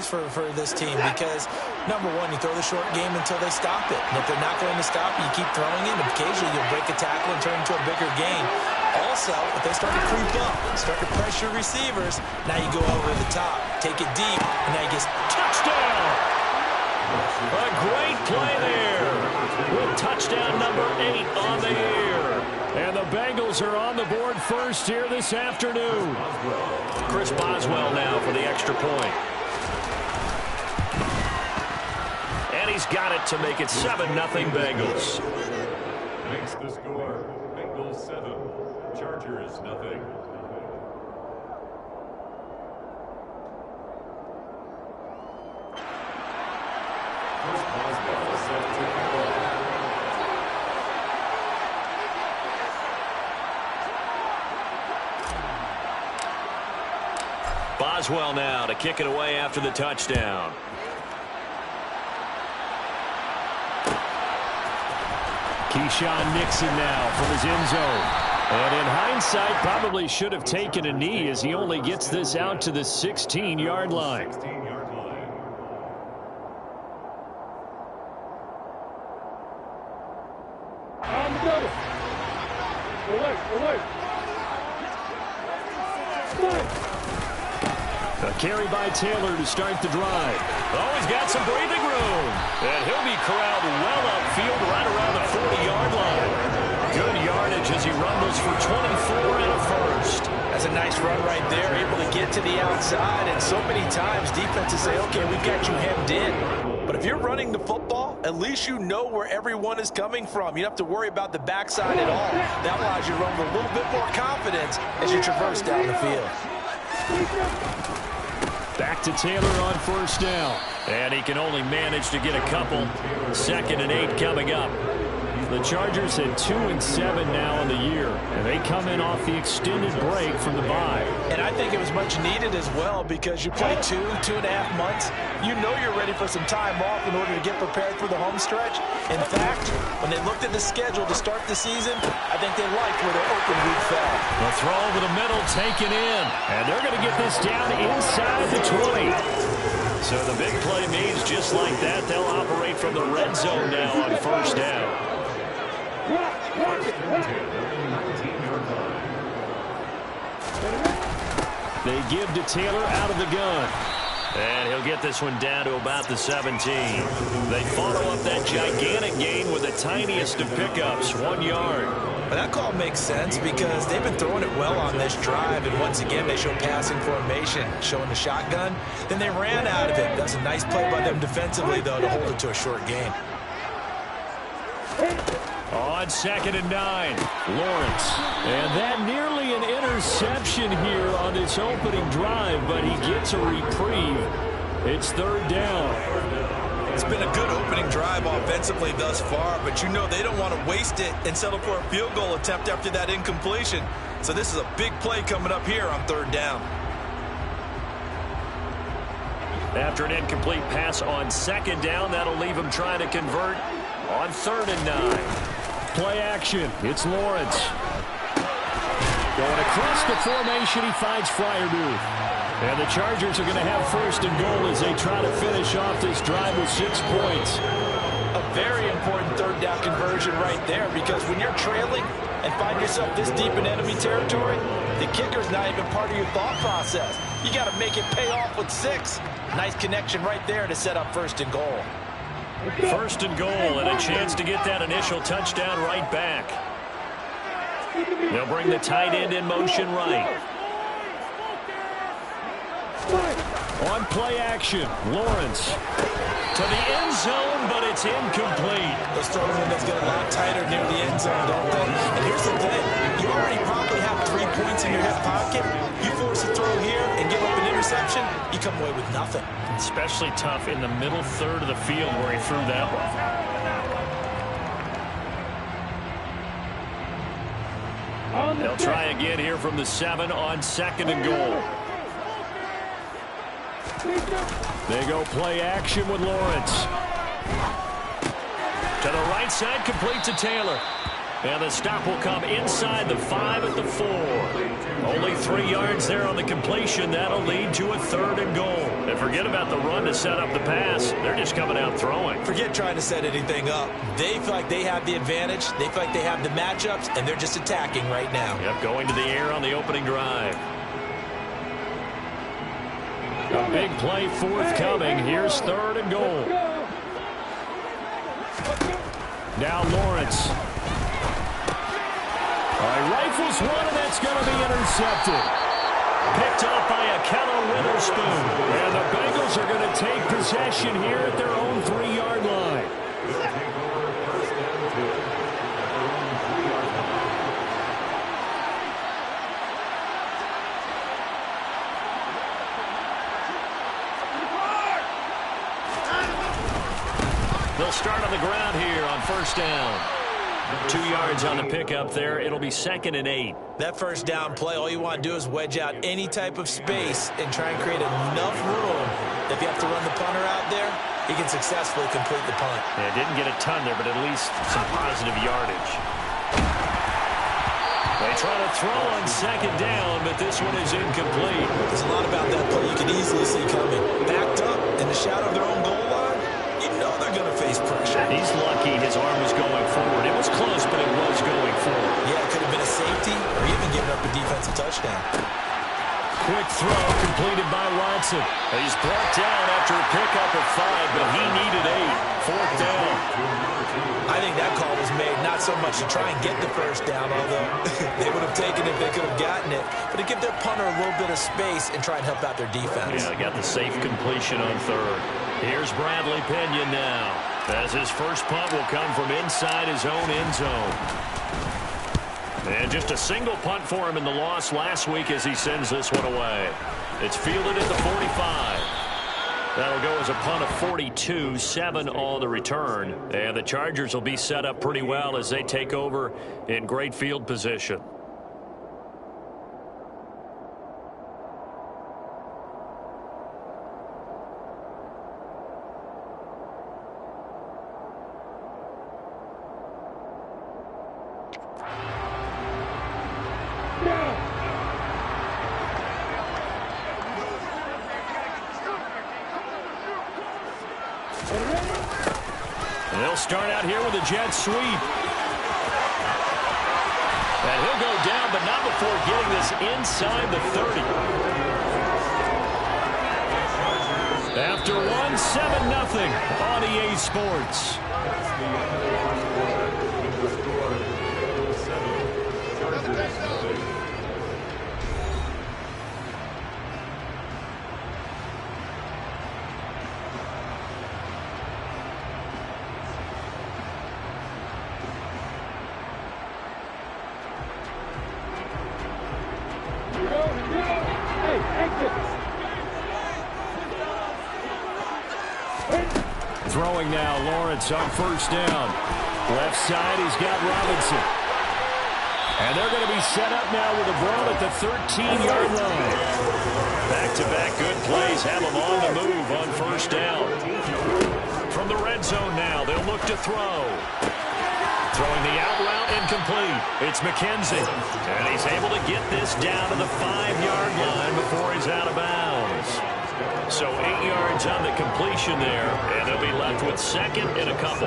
plays for this team because, number one, you throw the short game until they stop it. And if they're not going to stop you, you keep throwing it, and occasionally you'll break a tackle and turn into a bigger gain. Also, if they start to creep up, start to pressure receivers, now you go over the top, take it deep, and now you get touchdown. A great play there with touchdown number 8 on the year. And the Bengals are on the board first here this afternoon. Chris Boswell now for the extra point. And he's got it to make it 7-0 Bengals. Makes the score Bengals 7, Chargers 0. Chris Boswell set to kick off. Boswell now to kick it away after the touchdown. Keyshawn Nixon now from his end zone. And in hindsight, probably should have taken a knee as he only gets this out to the 16-yard line. A carry by Taylor to start the drive. Oh, he's got some breathing room. And he'll be corralled well upfield right around the 40-yard line. Good yardage as he rumbles for 24 and a first. That's a nice run right there, able to get to the outside. And so many times defenses say, okay, we've got you hemmed in. But if you're running the football, at least you know where everyone is coming from. You don't have to worry about the backside at all. That allows you to run with a little bit more confidence as you traverse down the field. Back to Taylor on first down. And he can only manage to get a couple. 2nd and 8 coming up. The Chargers at 2-7 now in the year. And they come in off the extended break from the bye. And I think it was much needed as well because you play 2.5 months. You know you're ready for some time off in order to get prepared for the home stretch. In fact, when they looked at the schedule to start the season, I think they liked where their open week fell. The throw over the middle taken in. And they're going to get this down inside the 20. So the big play means just like that, they'll operate from the red zone now on first down. They give to Taylor out of the gun. And he'll get this one down to about the 17. They follow up that gigantic gain with the tiniest of pickups, 1 yard. But that call makes sense because they've been throwing it well on this drive. And once again, they show passing formation, showing the shotgun. Then they ran out of it. That's a nice play by them defensively, though, to hold it to a short gain. On 2nd and 9, Lawrence. And that nearly an interception here on this opening drive, but he gets a reprieve. It's 3rd down. It's been a good opening drive offensively thus far, but you know they don't want to waste it and settle for a field goal attempt after that incompletion. So this is a big play coming up here on 3rd down. After an incomplete pass on 2nd down, that'll leave him trying to convert on 3rd and 9. Play action. It's Lawrence. Going across the formation, he finds Fryermuth. And the Chargers are going to have 1st and goal as they try to finish off this drive with 6 points. A very important 3rd down conversion right there because when you're trailing and find yourself this deep in enemy territory, the kicker's not even part of your thought process. You got to make it pay off with 6. Nice connection right there to set up 1st and goal. 1st and goal and a chance to get that initial touchdown right back. They'll bring the tight end in motion right. On play action, Lawrence to the end zone, but it's incomplete. Those throw windows get a lot tighter near the end zone, don't they? And here's the thing. You already probably have 3 points in your hip pocket. You force a throw here and give up an interception, you come away with nothing. Especially tough in the middle third of the field where he threw that one. They'll try again here from the 7 on 2nd and goal. They go play action with Lawrence. To the right side, complete to Taylor. And the stop will come inside the 5 at the 4. Only 3 yards there on the completion. That'll lead to a 3rd and goal. And forget about the run to set up the pass. They're just coming out throwing. Forget trying to set anything up. They feel like they have the advantage. They feel like they have the matchups, and they're just attacking right now. Yep, going to the air on the opening drive. A big play forthcoming. Here's 3rd and goal. Now Lawrence. Rifles one, and that's going to be intercepted. Picked off by a Keller Witherspoon. And the Bengals are going to take possession here at their own 3-yard line. They'll start on the ground here on 1st down. 2 yards on the pickup there. It'll be 2nd and 8. That 1st down play, all you want to do is wedge out any type of space and try and create enough room that if you have to run the punter out there, he can successfully complete the punt. Yeah, didn't get a ton there, but at least some positive yardage. They try to throw on 2nd down, but this one is incomplete. There's a lot about that play you can easily see coming. Backed up in the shadow of their own goal line, you know they're going to face pressure. He's lucky his arm was going forward. It was close, but it was going forward. Yeah, it could have been a safety or even giving up a defensive touchdown. Quick throw completed by Watson. He's brought down after a pickup of 5, but he needed 8. 4th down. I think that call was made not so much to try and get the 1st down, although they would have taken it if they could have gotten it, but to give their punter a little bit of space and try and help out their defense. Yeah, they got the safe completion on 3rd. Here's Bradley Pinion now, as his first punt will come from inside his own end zone. And just a single punt for him in the loss last week as he sends this one away. It's fielded at the 45. That'll go as a punt of 42, 7 on the return. And the Chargers will be set up pretty well as they take over in great field position. They'll start out here with a jet sweep. And he'll go down, but not before getting this inside the 30. After one, 7-0 on EA Sports. Throwing now, Lawrence on 1st down. Left side, he's got Robinson. And they're going to be set up now with a ball at the 13-yard line. Back-to-back good plays have them on the move on 1st down. From the red zone now, they'll look to throw. Throwing the out route incomplete. It's McKenzie. And he's able to get this down to the 5-yard line before he's out of bounds. So 8 yards on the completion there, and they'll be left with 2nd and a couple.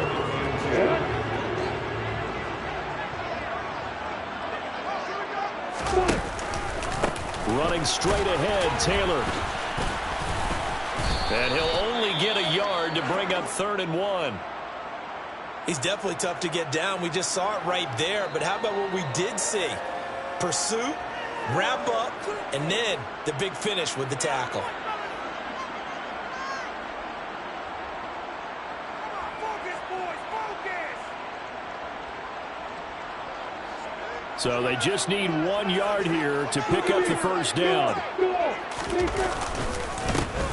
Running straight ahead, Taylor. And he'll only get a yard to bring up 3rd and 1. He's definitely tough to get down. We just saw it right there, but how about what we did see? Pursuit, wrap up, and then the big finish with the tackle. So they just need 1 yard here to pick up the 1st down.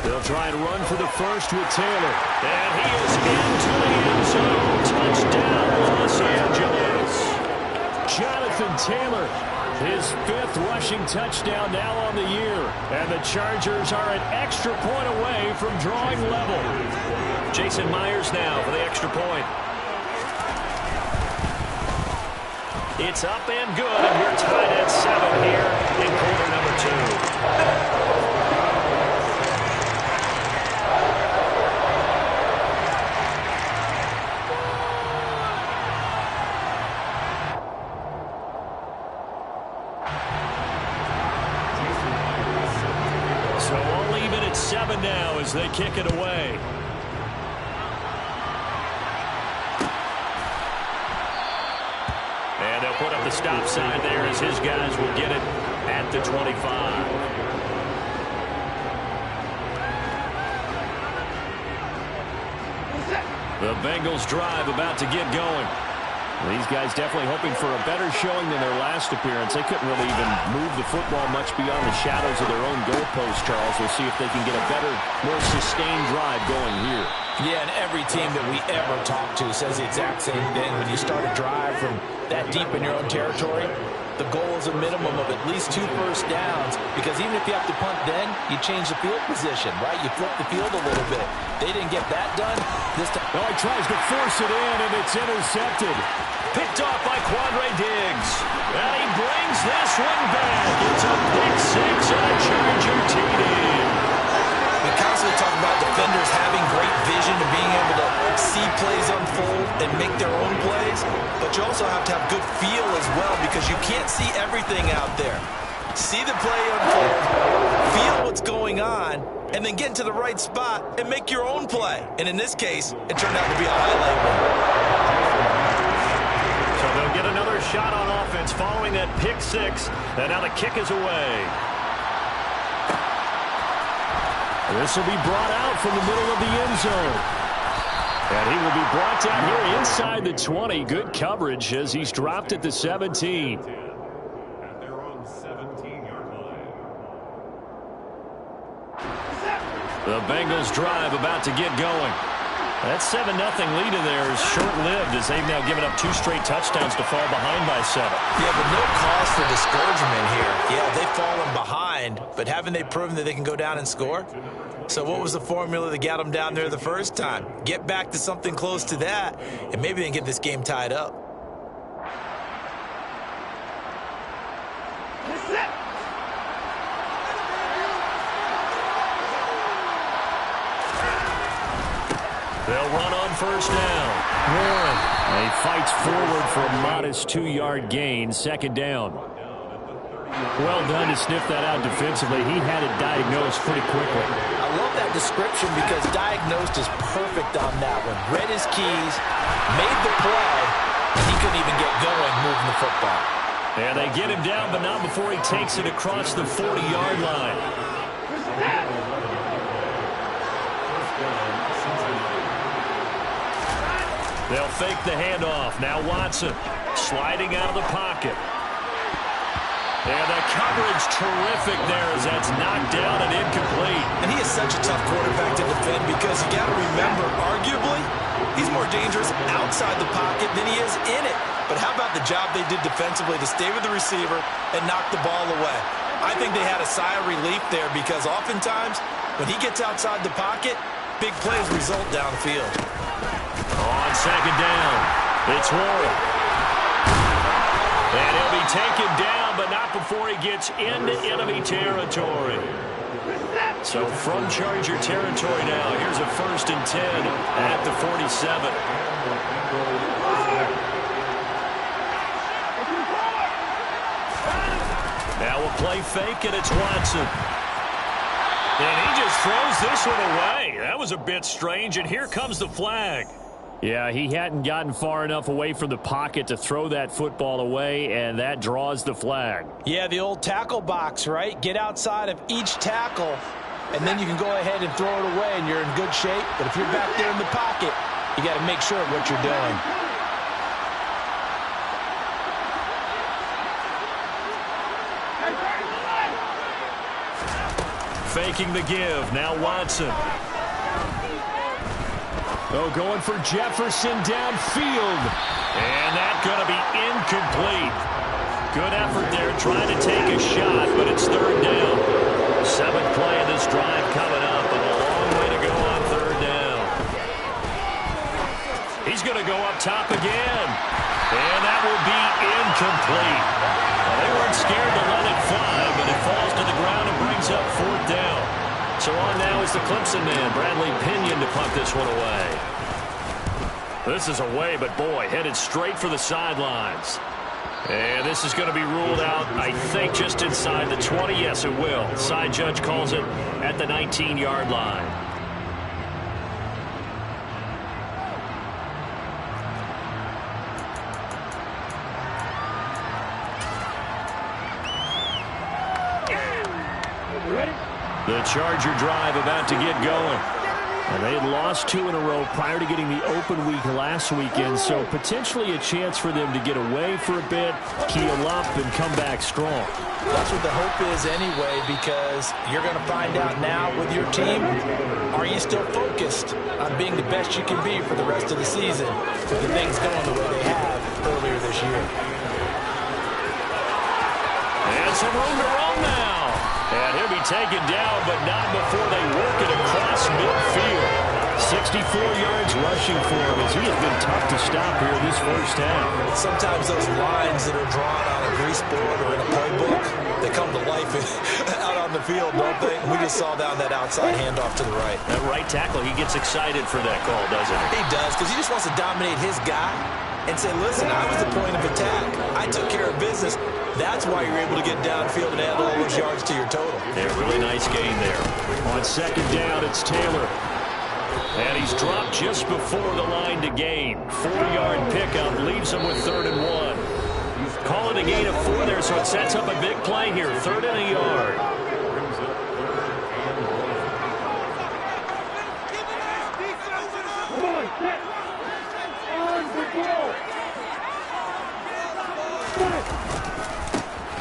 They'll try and run for the 1st with Taylor. And he is into the end zone. Touchdown, Los Angeles. Jonathan Taylor, his 5th rushing touchdown now on the year. And the Chargers are an extra point away from drawing level. Jason Myers now for the extra point. It's up and good, and we're tied at 7 here in quarter number 2. as they kick it away. And they'll put up the stop sign there as his guys will get it at the 25. The Bengals drive about to get going. These guys definitely hoping for a better showing than their last appearance. They couldn't really even move the football much beyond the shadows of their own goalpost, Charles. We'll see if they can get a better, more sustained drive going here. Yeah, and every team that we ever talk to says the exact same thing. When you start a drive from that deep in your own territory, the goal is a minimum of at least 2 first downs, because even if you have to punt then, you change the field position, right? You flip the field a little bit. They didn't get that done this time. Oh, he tries to force it in, and it's intercepted. Picked off by Quandre Diggs. And he brings this one back. It's a pick six and a Charger TD. We constantly talk about defenders having great vision and being able to see plays unfold and make their own plays, but you also have to have good feel as well, because you can't see everything out there. See the play unfold, feel what's going on, and then get into the right spot and make your own play. And in this case, it turned out to be a highlight one. So they'll get another shot on offense following that pick six, and now the kick is away. This will be brought out from the middle of the end zone. And he will be brought down here inside the 20. Good coverage as he's dropped at the 17. At their own 17-yard line. The Bengals drive about to get going. That 7-0 lead in there is short-lived as they've now given up 2 straight touchdowns to fall behind by 7. Yeah, but no cause for discouragement here. Yeah, they've fallen behind, but haven't they proven that they can go down and score? So what was the formula that got them down there the first time? Get back to something close to that, and maybe they can get this game tied up. They'll run on first down. Warren. He fights forward for a modest 2-yard gain. Second down. Well done to sniff that out defensively. He had it diagnosed pretty quickly. I love that description because diagnosed is perfect on that one. Read his keys, made the play, and he couldn't even get going moving the football. And they get him down, but not before he takes it across the 40-yard line. They'll fake the handoff. Now Watson sliding out of the pocket. And the coverage terrific there as that's knocked down and incomplete. And he is such a tough quarterback to defend because you got to remember, arguably, he's more dangerous outside the pocket than he is in it. But how about the job they did defensively to stay with the receiver and knock the ball away? I think they had a sigh of relief there because oftentimes when he gets outside the pocket, big plays result downfield. On second down, it's Warren. And he'll be taken down, but not before he gets into enemy territory. So from Charger territory now, here's a 1st and 10 at the 47. Now a play fake, and it's Watson. And he just throws this one away. That was a bit strange, and here comes the flag. Yeah, he hadn't gotten far enough away from the pocket to throw that football away, and that draws the flag. Yeah, the old tackle box, right? Get outside of each tackle, and then you can go ahead and throw it away, and you're in good shape. But if you're back there in the pocket, you got to make sure of what you're doing. Faking the give. Now Watson. Oh, going for Jefferson downfield. And that's going to be incomplete. Good effort there trying to take a shot, but it's 3rd down. 7th play of this drive coming up, and a long way to go on 3rd down. He's going to go up top again. And that will be incomplete. Well, they weren't scared to let it fly, but it falls to the ground and brings up 4th down. So on now is the Clemson man, Bradley Pinion, to punt this one away. This is away, but boy, headed straight for the sidelines. And this is going to be ruled out, I think, just inside the 20. Yes, it will. Side judge calls it at the 19-yard line. The Charger drive about to get going. And they had lost 2 in a row prior to getting the open week last weekend, so potentially a chance for them to get away for a bit, keel up, and come back strong. That's what the hope is anyway, because you're going to find out now with your team, are you still focused on being the best you can be for the rest of the season with the things going the way they have earlier this year. And some room to run now. And he'll be taken down, but not before they work it across midfield. 64 yards rushing for him as he has been tough to stop here this first half. Sometimes those lines that are drawn on a grease board or in a playbook, they come to life out on the field, don't they? We just saw down that outside handoff to the right. That right tackle, he gets excited for that call, doesn't he? He does, because he just wants to dominate his guy and say, listen, I was the point of attack. I took care of business. That's why you're able to get downfield and add all those yards to your total. Yeah, really nice gain there. On second down, it's Taylor. And he's dropped just before the line to gain. 4-yard pickup leaves him with 3rd and 1. Call it a gain of 4 there, so it sets up a big play here. 3rd and a yard.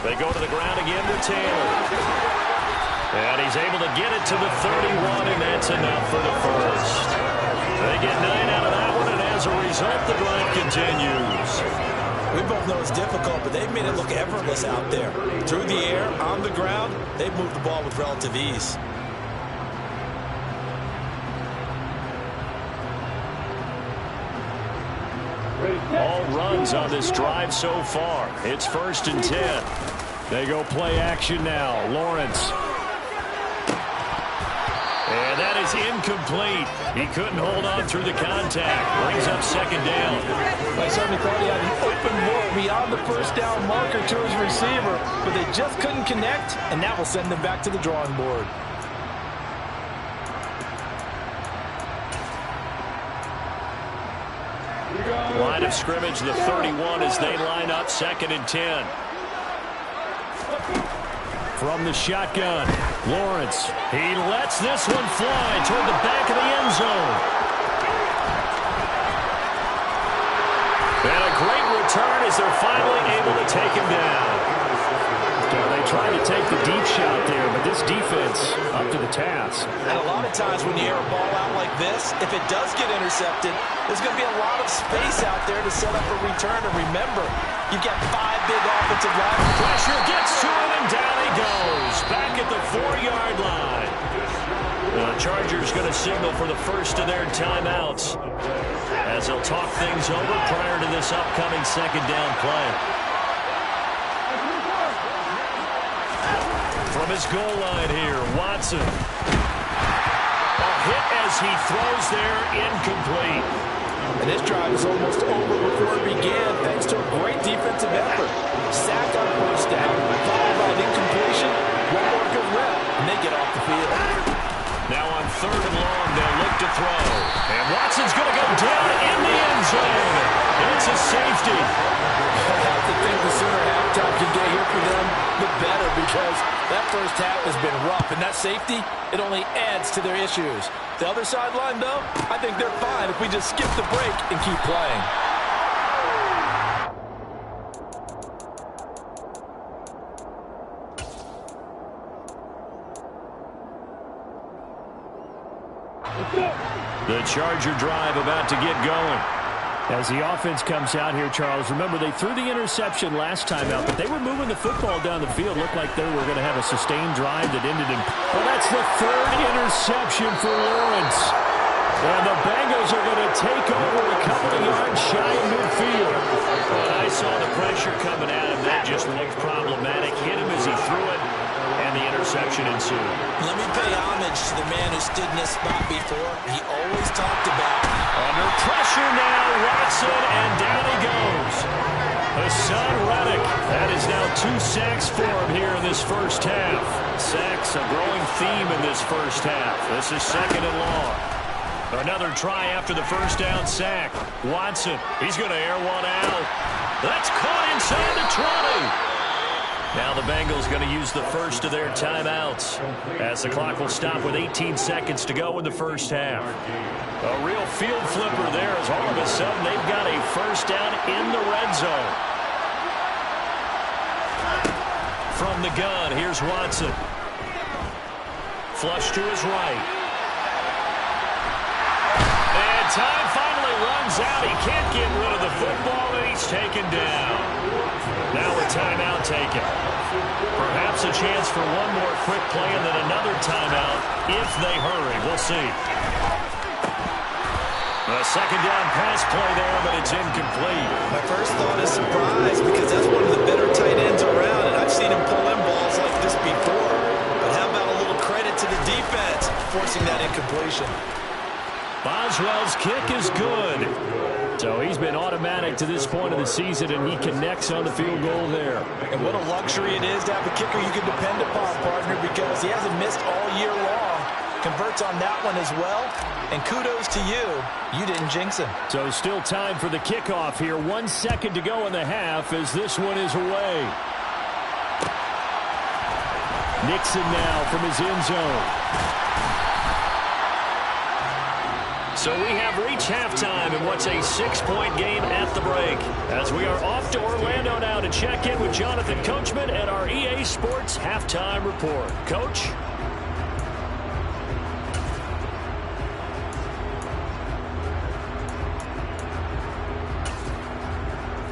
They go to the ground again with Taylor. And he's able to get it to the 31, and that's enough for the first. They get 9 out of that one, and as a result, the drive continues. We both know it's difficult, but they've made it look effortless out there. Through the air, on the ground, they've moved the ball with relative ease. All runs on this drive so far. It's 1st and 10. They go play action now. Lawrence. And that is incomplete. He couldn't hold on through the contact. Brings up 2nd down. I certainly thought he had an open look beyond the 1st down marker to his receiver, but they just couldn't connect, and that will send them back to the drawing board. Line of scrimmage, the 31 as they line up 2nd and 10. From the shotgun, Lawrence. He lets this one fly toward the back of the end zone. And a great return as they're finally able to take him down. They tried to take the deep shot there, but this defense up to the task. And a lot of times when you air a ball out like this, if it does get intercepted, there's going to be a lot of space out there to set up a return. And remember, you've got 5 big offensive linemen. Pressure gets to him, and down he goes. Back at the 4-yard line. The Chargers going to signal for the first of their timeouts as they'll talk things over prior to this upcoming 2nd down play. From his goal line here, Watson. A hit as he throws there, incomplete. And this drive is almost over before it began, thanks to a great defensive effort. Sack on 1st down, followed by an incompletion, one more good rep, and they get off the field. Now on 3rd and long, they'll look to throw. And Watson's going to go down in the end zone. It's a safety. I have to think the sooner halftime can get here for them, the better, because that 1st half has been rough. And that safety, it only adds to their issues. The other sideline, though, I think they're fine if we just skip the break and keep playing. The Charger drive about to get going. As the offense comes out here, Charles, remember they threw the interception last time out, but they were moving the football down the field. Looked like they were going to have a sustained drive that ended in... Well, that's the 3rd interception for Lawrence. And the Bengals are going to take over a couple of yards shy of midfield. I saw the pressure coming at him. That just looked problematic. Hit him as he threw it, and the interception ensued. Let me pay homage to the man who stood in this spot before. He always talked about... Under pressure now, Watson, and down he goes. Hassan Reddick. That is now 2 sacks for him here in this first half. Sacks, a growing theme in this first half. This is 2nd and long. Another try after the 1st down sack. Watson, he's going to air one out. That's caught inside the 20. Now the Bengals going to use the first of their timeouts as the clock will stop with 18 seconds to go in the first half. A real field flipper there as all of a sudden they've got a first down in the red zone. From the gun, here's Watson. Flush to his right. And time finally runs out. He can't get rid of the football, and he's taken down. Now a timeout taken. Perhaps a chance for one more quick play and then another timeout if they hurry. We'll see. A second down pass play there, but it's incomplete. My first thought is surprise because that's one of the better tight ends around, and I've seen him pull in balls like this before. But how about a little credit to the defense forcing that incompletion? Boswell's kick is good. So he's been automatic to this point of the season, and he connects on the field goal there. And what a luxury it is to have a kicker you can depend upon, partner, because he hasn't missed all year long. Converts on that one as well. And kudos to you. You didn't jinx him. So still time for the kickoff here. 1 second to go in the half as this one is away. Nixon now from his end zone. So we have reached halftime in what's a 6-point game at the break. As we are off to Orlando now to check in with Jonathan Coachman at our EA Sports Halftime Report. Coach?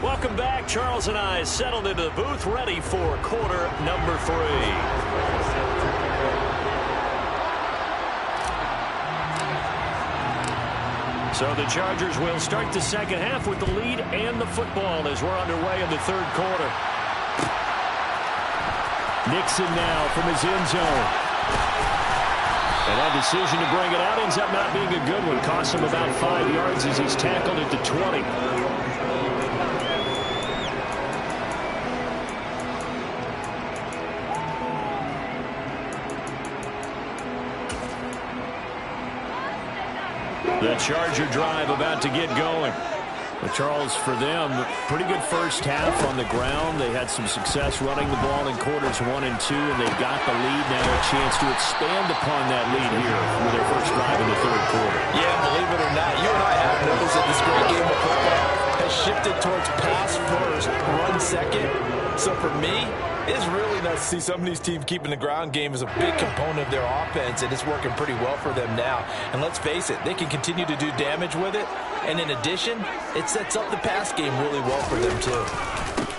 Welcome back. Charles and I settled into the booth ready for quarter number 3. So the Chargers will start the second half with the lead and the football as we're underway in the third quarter. Nixon now from his end zone. And that decision to bring it out ends up not being a good one. Costs him about 5 yards as he's tackled at the 20. The Charger drive about to get going. But Charles, for them, pretty good first half on the ground. They had some success running the ball in quarters 1 and 2, and they've got the lead now, a chance to expand upon that lead here with their first drive in the third quarter. Yeah, believe it or not, you and I have noticed that this great game of football has shifted towards pass first, run second. So for me, it's really nice to see some of these teams keeping the ground game as a big component of their offense, and it's working pretty well for them now. And let's face it, they can continue to do damage with it. And in addition, it sets up the pass game really well for them, too.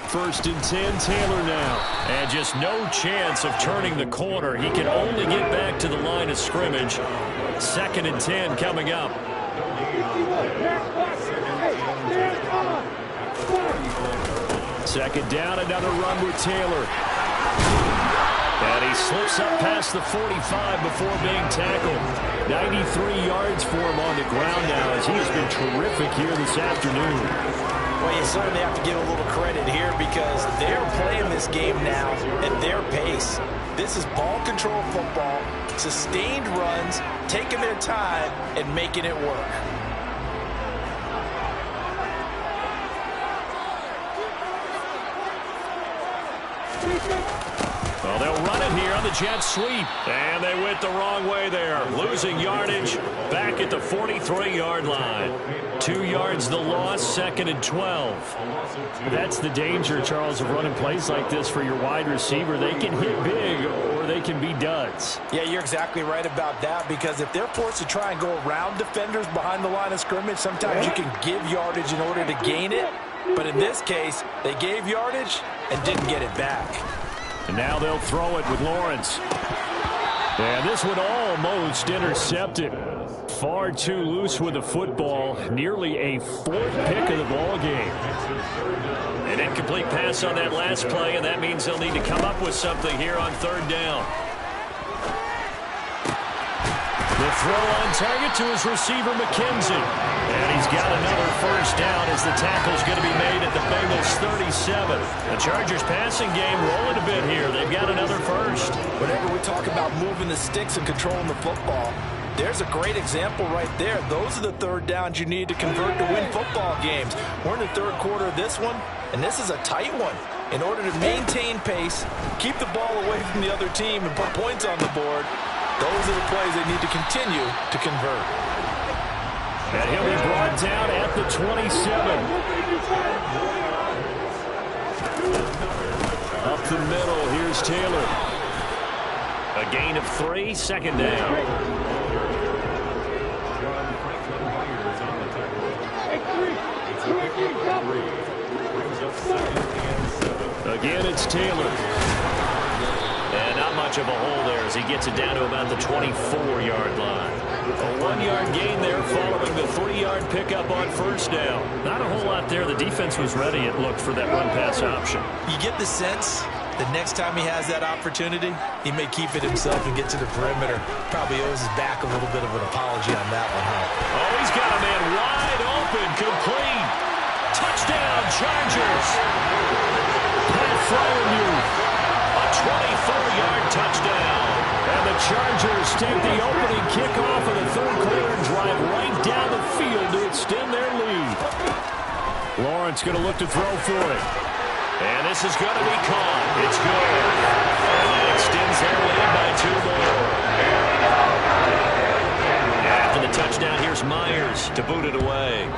First and 10, Taylor now. And just no chance of turning the corner. He can only get back to the line of scrimmage. Second and 10 coming up. Second down, another run with Taylor. And he slips up past the 45 before being tackled. 93 yards for him on the ground now as he has been terrific here this afternoon. Well, you certainly have to give a little credit here because they're playing this game now at their pace. This is ball control football, sustained runs, taking their time and making it work. Well, they'll run it here on the jet sweep. And they went the wrong way there. Losing yardage back at the 43-yard line. 2 yards the loss, second and 12. That's the danger, Charles, of running plays like this for your wide receiver. They can hit big or they can be duds. Yeah, you're exactly right about that because if they're forced to try and go around defenders behind the line of scrimmage, sometimes you can give yardage in order to gain it. But in this case, they gave yardage and didn't get it back. And now they'll throw it with Lawrence. And this one almost intercepted. Far too loose with the football. Nearly a fourth pick of the ball game. An incomplete pass on that last play, and that means they'll need to come up with something here on third down. The throw on target to his receiver, McKenzie. And he's got another first down as the tackle's going to be made at the Bengals 37. The Chargers passing game rolling a bit here. They've got another first. Whenever we talk about moving the sticks and controlling the football, there's a great example right there. Those are the third downs you need to convert to win football games. We're in the third quarter of this one, and this is a tight one. In order to maintain pace, keep the ball away from the other team, and put points on the board, those are the plays they need to continue to convert. And he'll be brought down at the 27. Up the middle, here's Taylor. A gain of 3, second down. Again, it's Taylor. And not much of a hole there as he gets it down to about the 24-yard line. A 1-yard gain there following the 3-yard pickup on first down. Not a whole lot there. The defense was ready, it looked, for that run-pass option. You get the sense the next time he has that opportunity, he may keep it himself and get to the perimeter. Probably owes his back a little bit of an apology on that one, huh? Oh, he's got a man wide open, complete. Touchdown, Chargers. Pat Fryermuth, a 24-yard touchdown. And the Chargers take the opening kickoff of the third quarter and drive right down the field to extend their lead. Lawrence going to look to throw for it. And this is going to be caught. It's good. And that extends their lead by 2 more. After the touchdown, here's Myers to boot it away.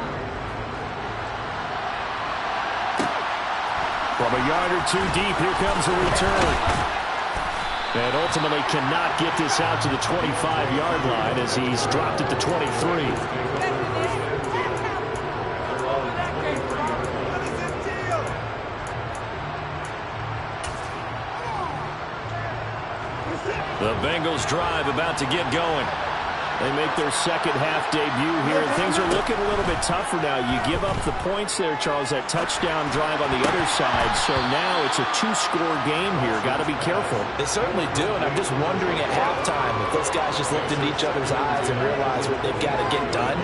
From a yard or 2 deep, here comes a return. And ultimately cannot get this out to the 25-yard line as he's dropped at the 23. The Bengals drive about to get going. They make their second-half debut here, and things are looking a little bit tougher now. You give up the points there, Charles, that touchdown drive on the other side. So now it's a 2-score game here. Got to be careful. They certainly do, and I'm just wondering at halftime if those guys just looked into each other's eyes and realized what they've got to get done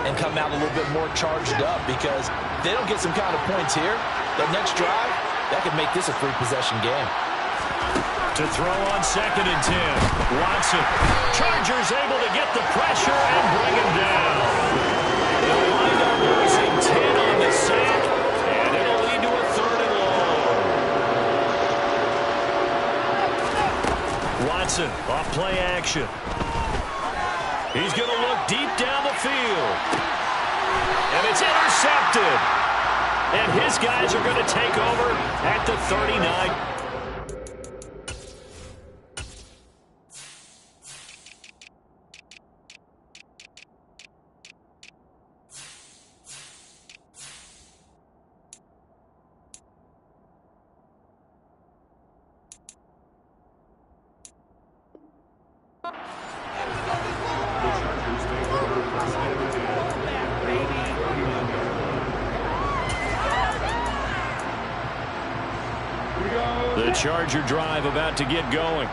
and come out a little bit more charged up, because if they don't get some kind of points here, that next drive, that could make this a 3-possession game. To throw on 2nd and 10. Watson. Chargers able to get the pressure and bring him down. They'll wind up losing 10 on the sack, and it'll lead to a 3rd and long. Watson off play action. He's going to look deep down the field. And it's intercepted. And his guys are going to take over at the 39. The Charger drive about to get going.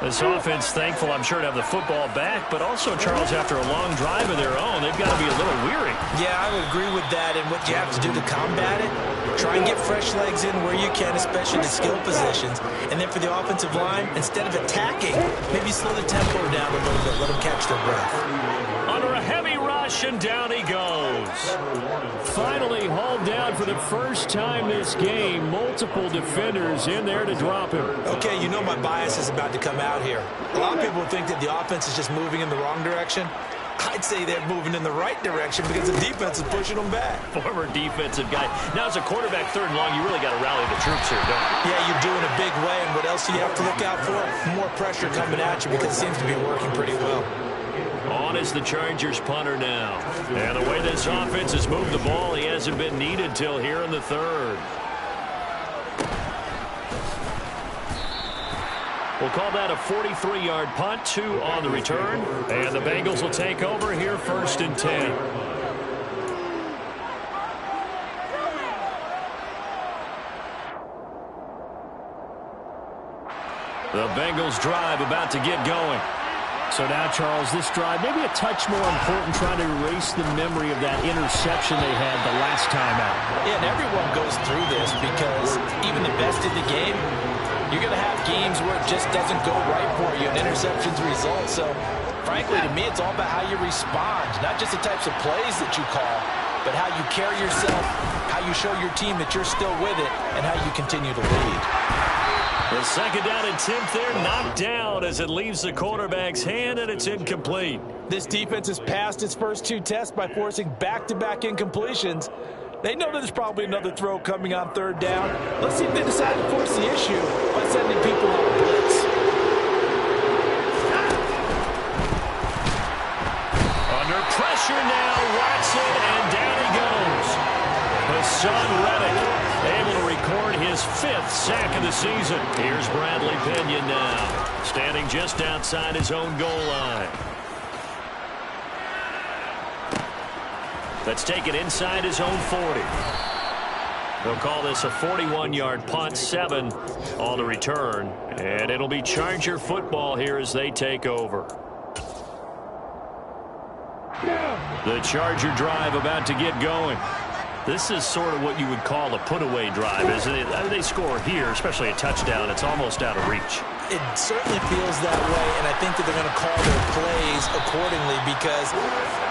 This offense thankful, I'm sure, to have the football back, but also, Charles, after a long drive of their own, they've got to be a little weary. Yeah, I would agree with that, and what you have to do to combat it, try and get fresh legs in where you can, especially the skill positions. And then for the offensive line, instead of attacking, maybe slow the tempo down a little bit, let them catch their breath. Under a heavy rush, and down he goes. Finally hauled down for the first time this game. Multiple defenders in there to drop him. Okay, you know my bias is about to come out here. A lot of people think that the offense is just moving in the wrong direction. I'd say they're moving in the right direction because the defense is pushing them back. Former defensive guy. Now, as a quarterback, 3rd and long, you really got to rally the troops here, don't you? Yeah, you're doing a big way, and what else do you have to look out for? More pressure coming at you because it seems to be working pretty well. On is the Chargers punter now. And the way this offense has moved the ball, he hasn't been needed till here in the 3rd. We'll call that a 43-yard punt, 2 on the return. And the Bengals will take over here 1st and 10. The Bengals drive about to get going. So now, Charles, this drive maybe a touch more important, trying to erase the memory of that interception they had the last time out. Yeah, and everyone goes through this because even the best in the game, you're going to have games where it just doesn't go right for you, and interceptions result. So, frankly, to me, it's all about how you respond, not just the types of plays that you call. but how you carry yourself, how you show your team that you're still with it, and how you continue to lead. The second down and 10th there, knocked down as it leaves the quarterback's hand, and it's incomplete. This defense has passed its first 2 tests by forcing back-to-back incompletions. They know that there's probably another throw coming on 3rd down. Let's see if they decide to force the issue by sending people on blitz. Under pressure now, Watson, and down he goes. Hassan Reddick able to record his 5th sack of the season. Here's Bradley Pena now, standing just outside his own goal line. Let's take it inside his own 40. They'll call this a 41-yard punt, 7 on the return, and it'll be Charger football here as they take over. The Charger drive about to get going. This is sort of what you would call a put-away drive, isn't it? They score here, especially a touchdown. It's almost out of reach. It certainly feels that way, and I think that they're going to call their plays accordingly, because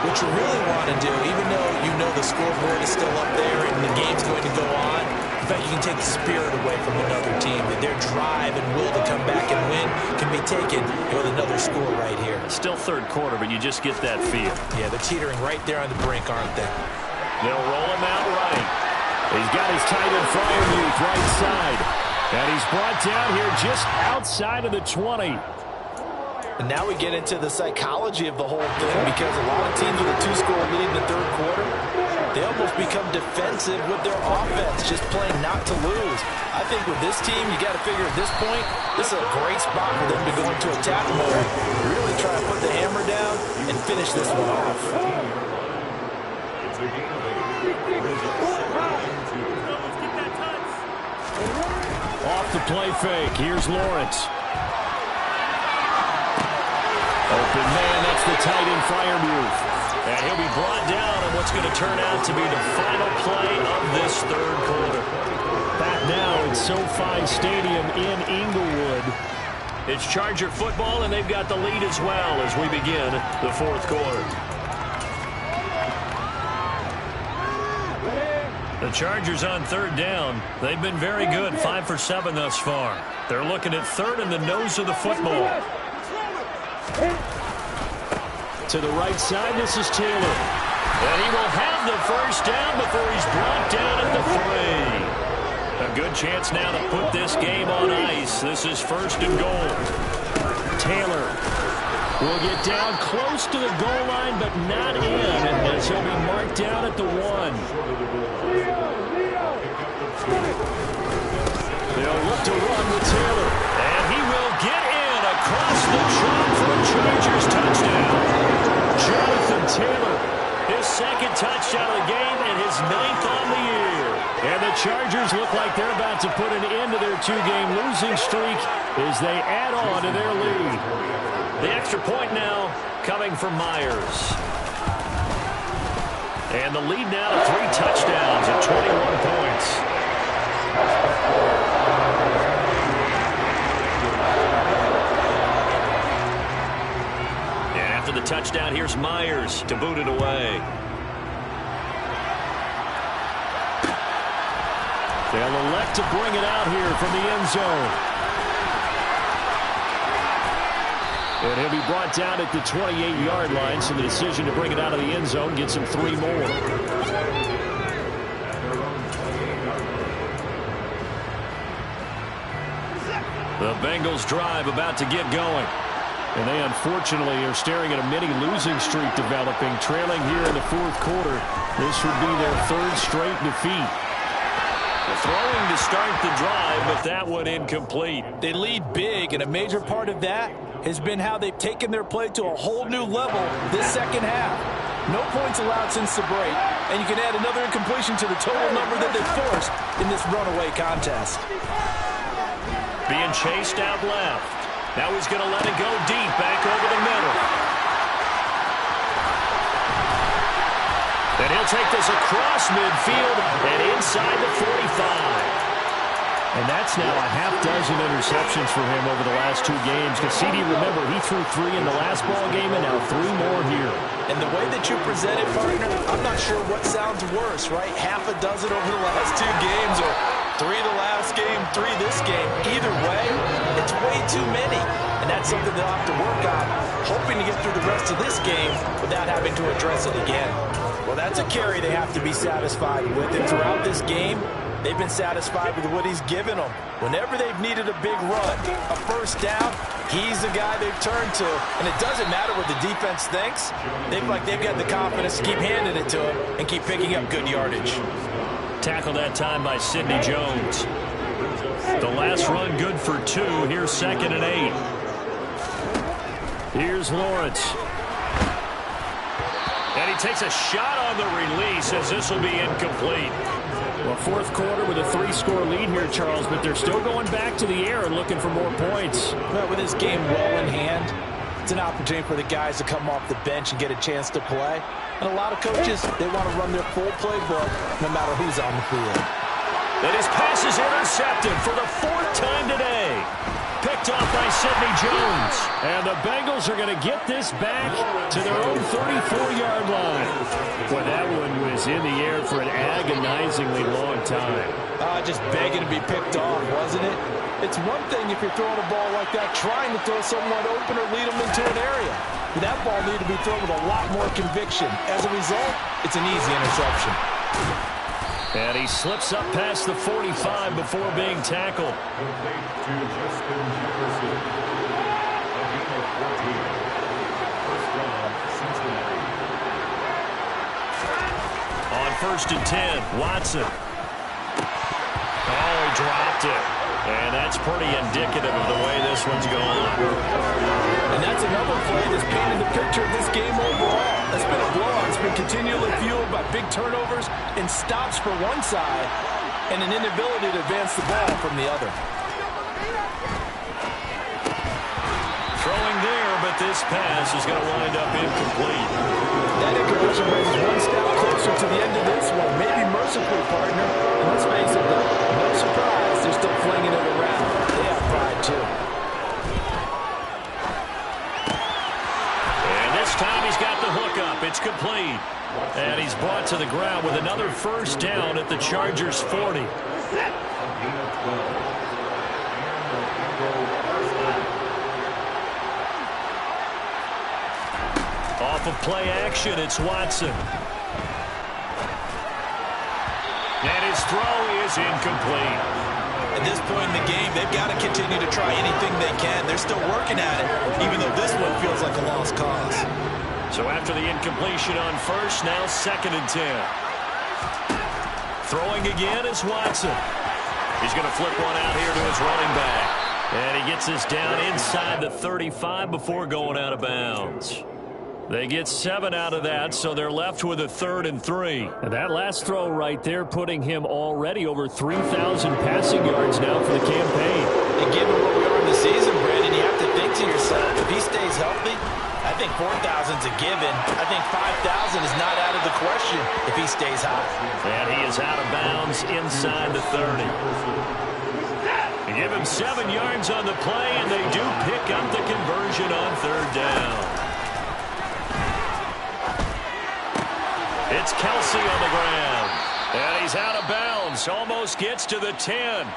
what you really want to do, even though you know the scoreboard is still up there and the game's going to go on, in fact, you can take the spirit away from another team. That their drive and will to come back and win can be taken with another score right here. Still 3rd quarter, but you just get that feel. Yeah, they're teetering right there on the brink, aren't they? They'll roll him out right. He's got his tight end Freiermuth right side. And he's brought down here just outside of the 20. And now we get into the psychology of the whole thing, because a lot of teams with a 2-score lead in the 3rd quarter, they almost become defensive with their offense, just playing not to lose. I think with this team, you got to figure at this point, this is a great spot for them to go into attack mode, really try to put the hammer down and finish this one off. Off the play fake. Here's Lawrence. Open man. That's the tight end Freiermuth. And he'll be brought down on what's going to turn out to be the final play of this 3rd quarter. Back now at SoFi Stadium in Inglewood. It's Charger football, and they've got the lead as well as we begin the 4th quarter. The Chargers on 3rd down. They've been very good, 5 for 7 thus far. They're looking at 3rd in the nose of the football. To the right side, this is Taylor. And he will have the 1st down before he's brought down at the 3. A good chance now to put this game on ice. This is 1st and goal. Taylor will get down close to the goal line, but not in, as he'll be marked down at the 1. They'll look to run with Taylor. And he will get in across the chalk for a Chargers touchdown. Jonathan Taylor, his 2nd touchdown of the game and his 9th on the year. And the Chargers look like they're about to put an end to their 2-game losing streak as they add on to their lead. The extra point now coming from Myers. And the lead now to 3 touchdowns at 21 points. And after the touchdown, here's Myers to boot it away. They'll elect to bring it out here from the end zone. And he'll be brought down at the 28-yard line, so the decision to bring it out of the end zone gets him 3 more. The Bengals drive about to get going. And they unfortunately are staring at a mini losing streak developing, trailing here in the 4th quarter. This would be their 3rd straight defeat. Throwing to start the drive, but that one incomplete. They lead big, and a major part of that has been how they've taken their play to a whole new level this 2nd half. No points allowed since the break, and you can add another incompletion to the total number that they've forced in this runaway contest. Being chased out left. Now he's going to let it go deep, back over the middle. And he'll take this across midfield and inside the 45. And that's now a half dozen interceptions for him over the last 2 games. Because CD, remember, he threw 3 in the last ball game and now 3 more here. And the way that you present it, partner, I'm not sure what sounds worse, right? Half a dozen over the last 2 games or 3 the last game, 3 this game. Either way, it's way too many. And that's something they'll have to work on, hoping to get through the rest of this game without having to address it again. Well, that's a carry they have to be satisfied with. And throughout this game, they've been satisfied with what he's given them. Whenever they've needed a big run, a first down, he's the guy they've turned to. And it doesn't matter what the defense thinks. They've got the confidence to keep handing it to him and keep picking up good yardage. Tackled that time by Sidney Jones. The last run good for 2. Here's 2nd and 8. Here's Lawrence. And he takes a shot on the release as this will be incomplete. Well, 4th quarter with a 3-score lead here, Charles, but they're still going back to the air and looking for more points. Well, with this game well in hand, it's an opportunity for the guys to come off the bench and get a chance to play. And a lot of coaches, they want to run their full playbook no matter who's on the field. And his pass is intercepted for the 4th time today. Picked off by Sidney Jones. And the Bengals are going to get this back to their own 34-yard line. Boy, that one was in the air for an agonizingly long time. Just begging to be picked off, wasn't it? It's one thing if you're throwing a ball like that, trying to throw someone open or lead them into an area. But that ball needed to be thrown with a lot more conviction. As a result, it's an easy interception. And he slips up past the 45 before being tackled. On 1st and 10, Watson. Oh, he dropped it. And that's pretty indicative of the way this one's going. And that's another play that's painted the picture of this game overall. That's been a blowout. It's been continually fueled by big turnovers and stops for one side and an inability to advance the ball from the other. Throwing there, but this pass is going to wind up incomplete. That incompletion brings us one step closer to the end of this one. Maybe mercifully, partner. And let's face it, though, no surprise, they're still flinging it around. They have pride, too. And this time he's got the hook up. It's complete. And he's brought to the ground with another 1st down at the Chargers' 40. Off of play action, it's Watson. And his throw is incomplete. At this point in the game, they've got to continue to try anything they can. They're still working at it, even though this one feels like a lost cause. So after the incompletion on 1st, now 2nd and 10. Throwing again is Watson. He's going to flip one out here to his running back. And he gets this down inside the 35 before going out of bounds. They get 7 out of that, so they're left with a 3rd and 3. And that last throw right there putting him already over 3,000 passing yards now for the campaign. And given where we are in the season, Brandon, you have to think to yourself, if he stays healthy, I think 4,000's a given. I think 5,000 is not out of the question if he stays hot. And he is out of bounds inside the 30. They give him 7 yards on the play, and they do pick up the conversion on 3rd down. It's Kelsey on the ground. And he's out of bounds. Almost gets to the 10.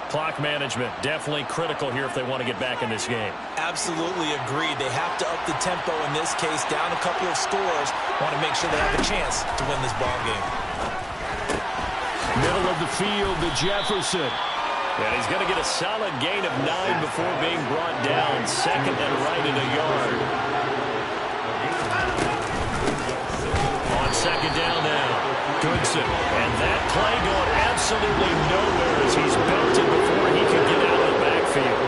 Clock management definitely critical here if they want to get back in this game. Absolutely agreed. They have to up the tempo in this case, down a couple of scores. Want to make sure they have a chance to win this ball game. Middle of the field to Jefferson. And he's going to get a solid gain of 9 before being brought down. 2nd and right in a yard. On 2nd down now, Goodson. And that play going absolutely nowhere as he's belted before he can get out of the backfield.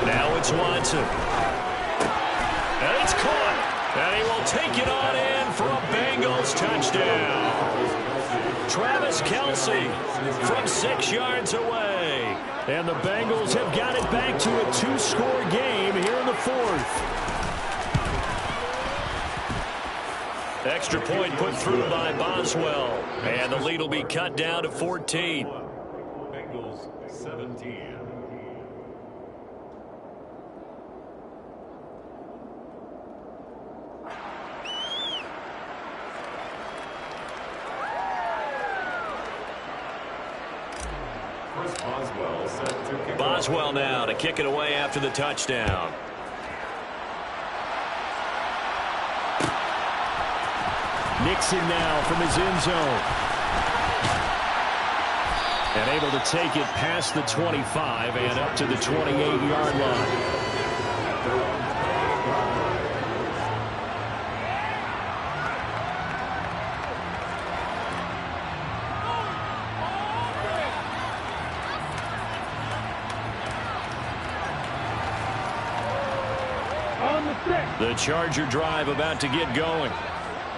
Now it's Watson. And it's caught. And he will take it on in for a Bengals touchdown. Travis Kelsey from 6 yards away. And the Bengals have got it back to a 2-score game here in the 4th. Extra point put through by Boswell. And the lead will be cut down to 14. Bengals 17. Boswell set to kick Boswell now to kick it away after the touchdown. Nixon now from his end zone. And able to take it past the 25 and up to the 28-yard line. The Charger drive about to get going.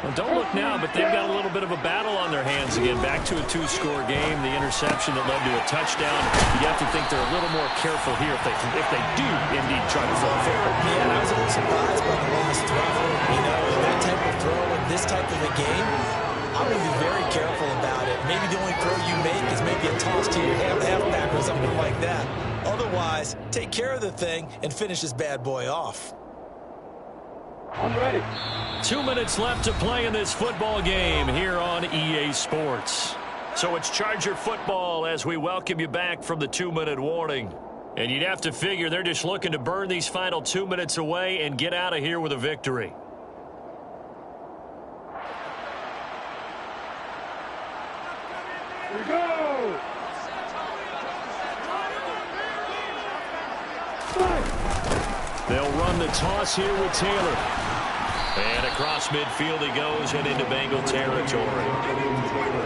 Well, don't look now, but they've got a little bit of a battle on their hands again. Back to a two-score game. The interception that led to a touchdown. You have to think they're a little more careful here if they do indeed try to fall forward. Yeah, and I was a little surprised by the last throw. You know, that type of throw in this type of a game, I'm going to be very careful about it. Maybe the only throw you make is maybe a toss to your halfback or something like that. Otherwise, take care of the thing and finish this bad boy off. I'm ready. 2 minutes left to play in this football game here on EA Sports. So it's Charger football as we welcome you back from the 2-minute warning. And you'd have to figure they're just looking to burn these final 2 minutes away and get out of here with a victory. Here we go. They'll run the toss here with Taylor. And across midfield he goes and into Bengal territory.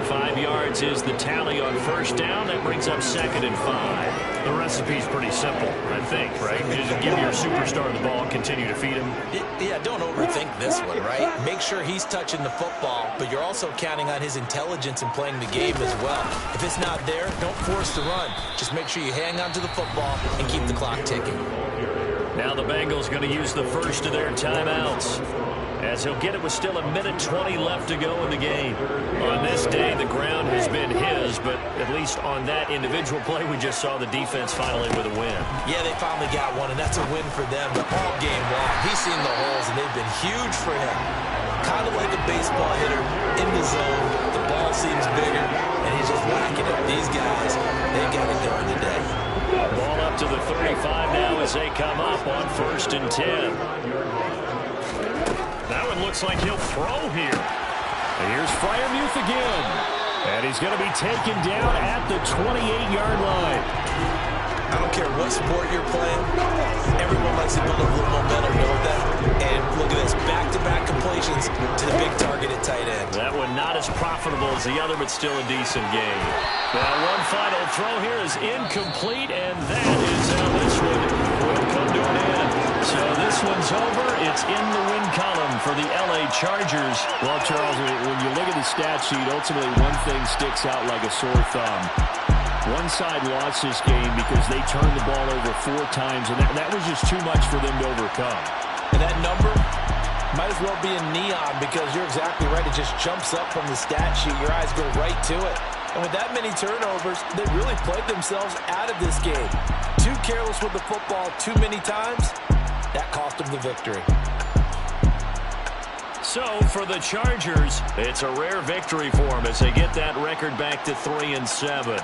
5 yards is the tally on first down. That brings up 2nd and 5. The recipe's pretty simple, I think, right? Just give your superstar the ball and continue to feed him. Yeah, don't overthink this one, right? Make sure he's touching the football, but you're also counting on his intelligence in playing the game as well. If it's not there, don't force the run. Just make sure you hang on to the football and keep the clock ticking. Now the Bengals going to use the first of their timeouts, as he'll get it with still 1:20 left to go in the game. On this day, the ground has been his, but at least on that individual play, we just saw the defense finally with a win. Yeah, they finally got one, and that's a win for them. But all game long, he's seen the holes, and they've been huge for him. Kind of like a baseball hitter in the zone. The ball seems bigger, and he's just whacking it. These guys, they got it going today. Ball up to the 35 now as they come up on 1st and 10. That one looks like he'll throw here. And here's Freiermuth again. And he's going to be taken down at the 28-yard line. I don't care what sport you're playing. Everyone likes to build up a little momentum, you know that? And look at this, back-to-back completions to the big target at tight end. That one not as profitable as the other, but still a decent game. Now one final throw here is incomplete, and that is how this one will come to an end. So this one's over. It's in the win column for the LA Chargers. Well, Charles, when you look at the stat sheet, ultimately one thing sticks out like a sore thumb. One side lost this game because they turned the ball over 4 times, and that was just too much for them to overcome. And that number might as well be in neon, because you're exactly right. It just jumps up from the stat sheet. Your eyes go right to it. And with that many turnovers, they really played themselves out of this game. Too careless with the football too many times. That cost them the victory. So for the Chargers, it's a rare victory for them as they get that record back to 3-7.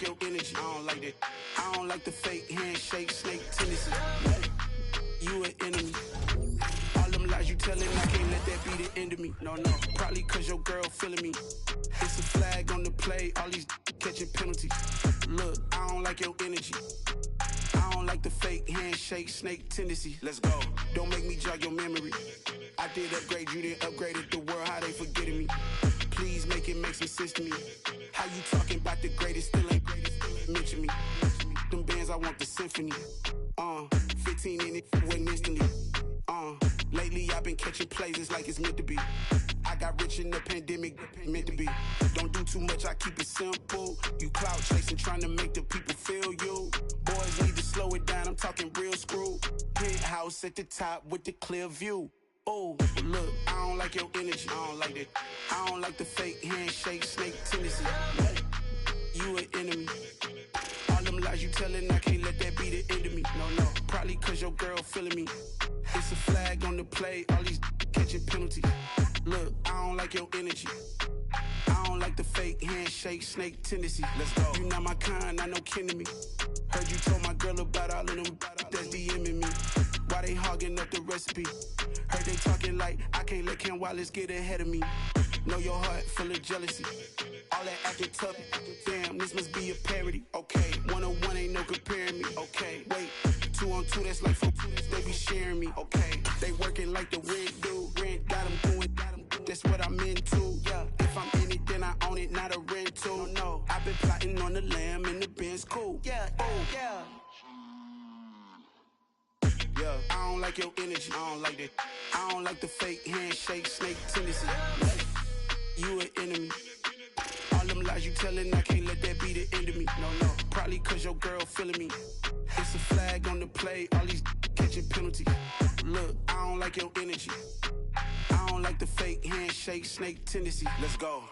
Your energy, I don't like that. I don't like the fake handshake, snake tendency. You an enemy. All them lies you telling, I can't let that be the end of me. enemy. No, probably cause your girl feeling me. It's a flag on the play, all these catching penalties. Look, I don't like your energy. I don't like the fake handshake, snake tendency. Let's go. Don't make me jog your memory. I did upgrade, you didn't upgrade it. The world, how they forgetting me. Please make it make some sense to me. How you talking about the greatest, still ain't mention me. Them bands, I want the symphony. 15 in it, went instantly. Lately I've been catching plays, it's like it's meant to be. I got rich in the pandemic, meant to be. Don't do too much, I keep it simple. You clout chasing, trying to make the people feel you. Boys need to slow it down, I'm talking real screw. Penthouse at the top with the clear view. Oh, look, I don't like your energy, I don't like that. I don't like the fake handshake, snake tendency. You an enemy. All them lies you telling, I can't let that be the end of me. No, probably cause your girl feeling me. It's a flag on the play, all these catching penalties. Look, I don't like your energy. I don't like the fake handshake, snake tendency. Let's go. You not my kind, I know kin to me. Heard you told my girl about all of them that's DMing me. Why they hogging up the recipe? Heard they talking like I can't let Ken Wallace get ahead of me. Know your heart full of jealousy. All that acting tough, damn, this must be a parody. Okay, 1-on-1 ain't no comparing me. Okay, wait, 2-on-2, that's like 4, they be sharing me. Okay, they working like the rent do. Rent got them doing, that's what I'm into. Yeah, if I'm in it, then I own it, not a rental. No, I've been plotting on the lamb and the Benz cool. Yeah, yeah. Yeah, I don't like your energy, I don't like that. I don't like the fake handshake, snake tendency. You an enemy. All them lies you telling, I can't let that be the end of me. No, probably cause your girl feeling me. It's a flag on the play, all these catching penalties. Look, I don't like your energy. I don't like the fake handshake, snake tendency. Let's go.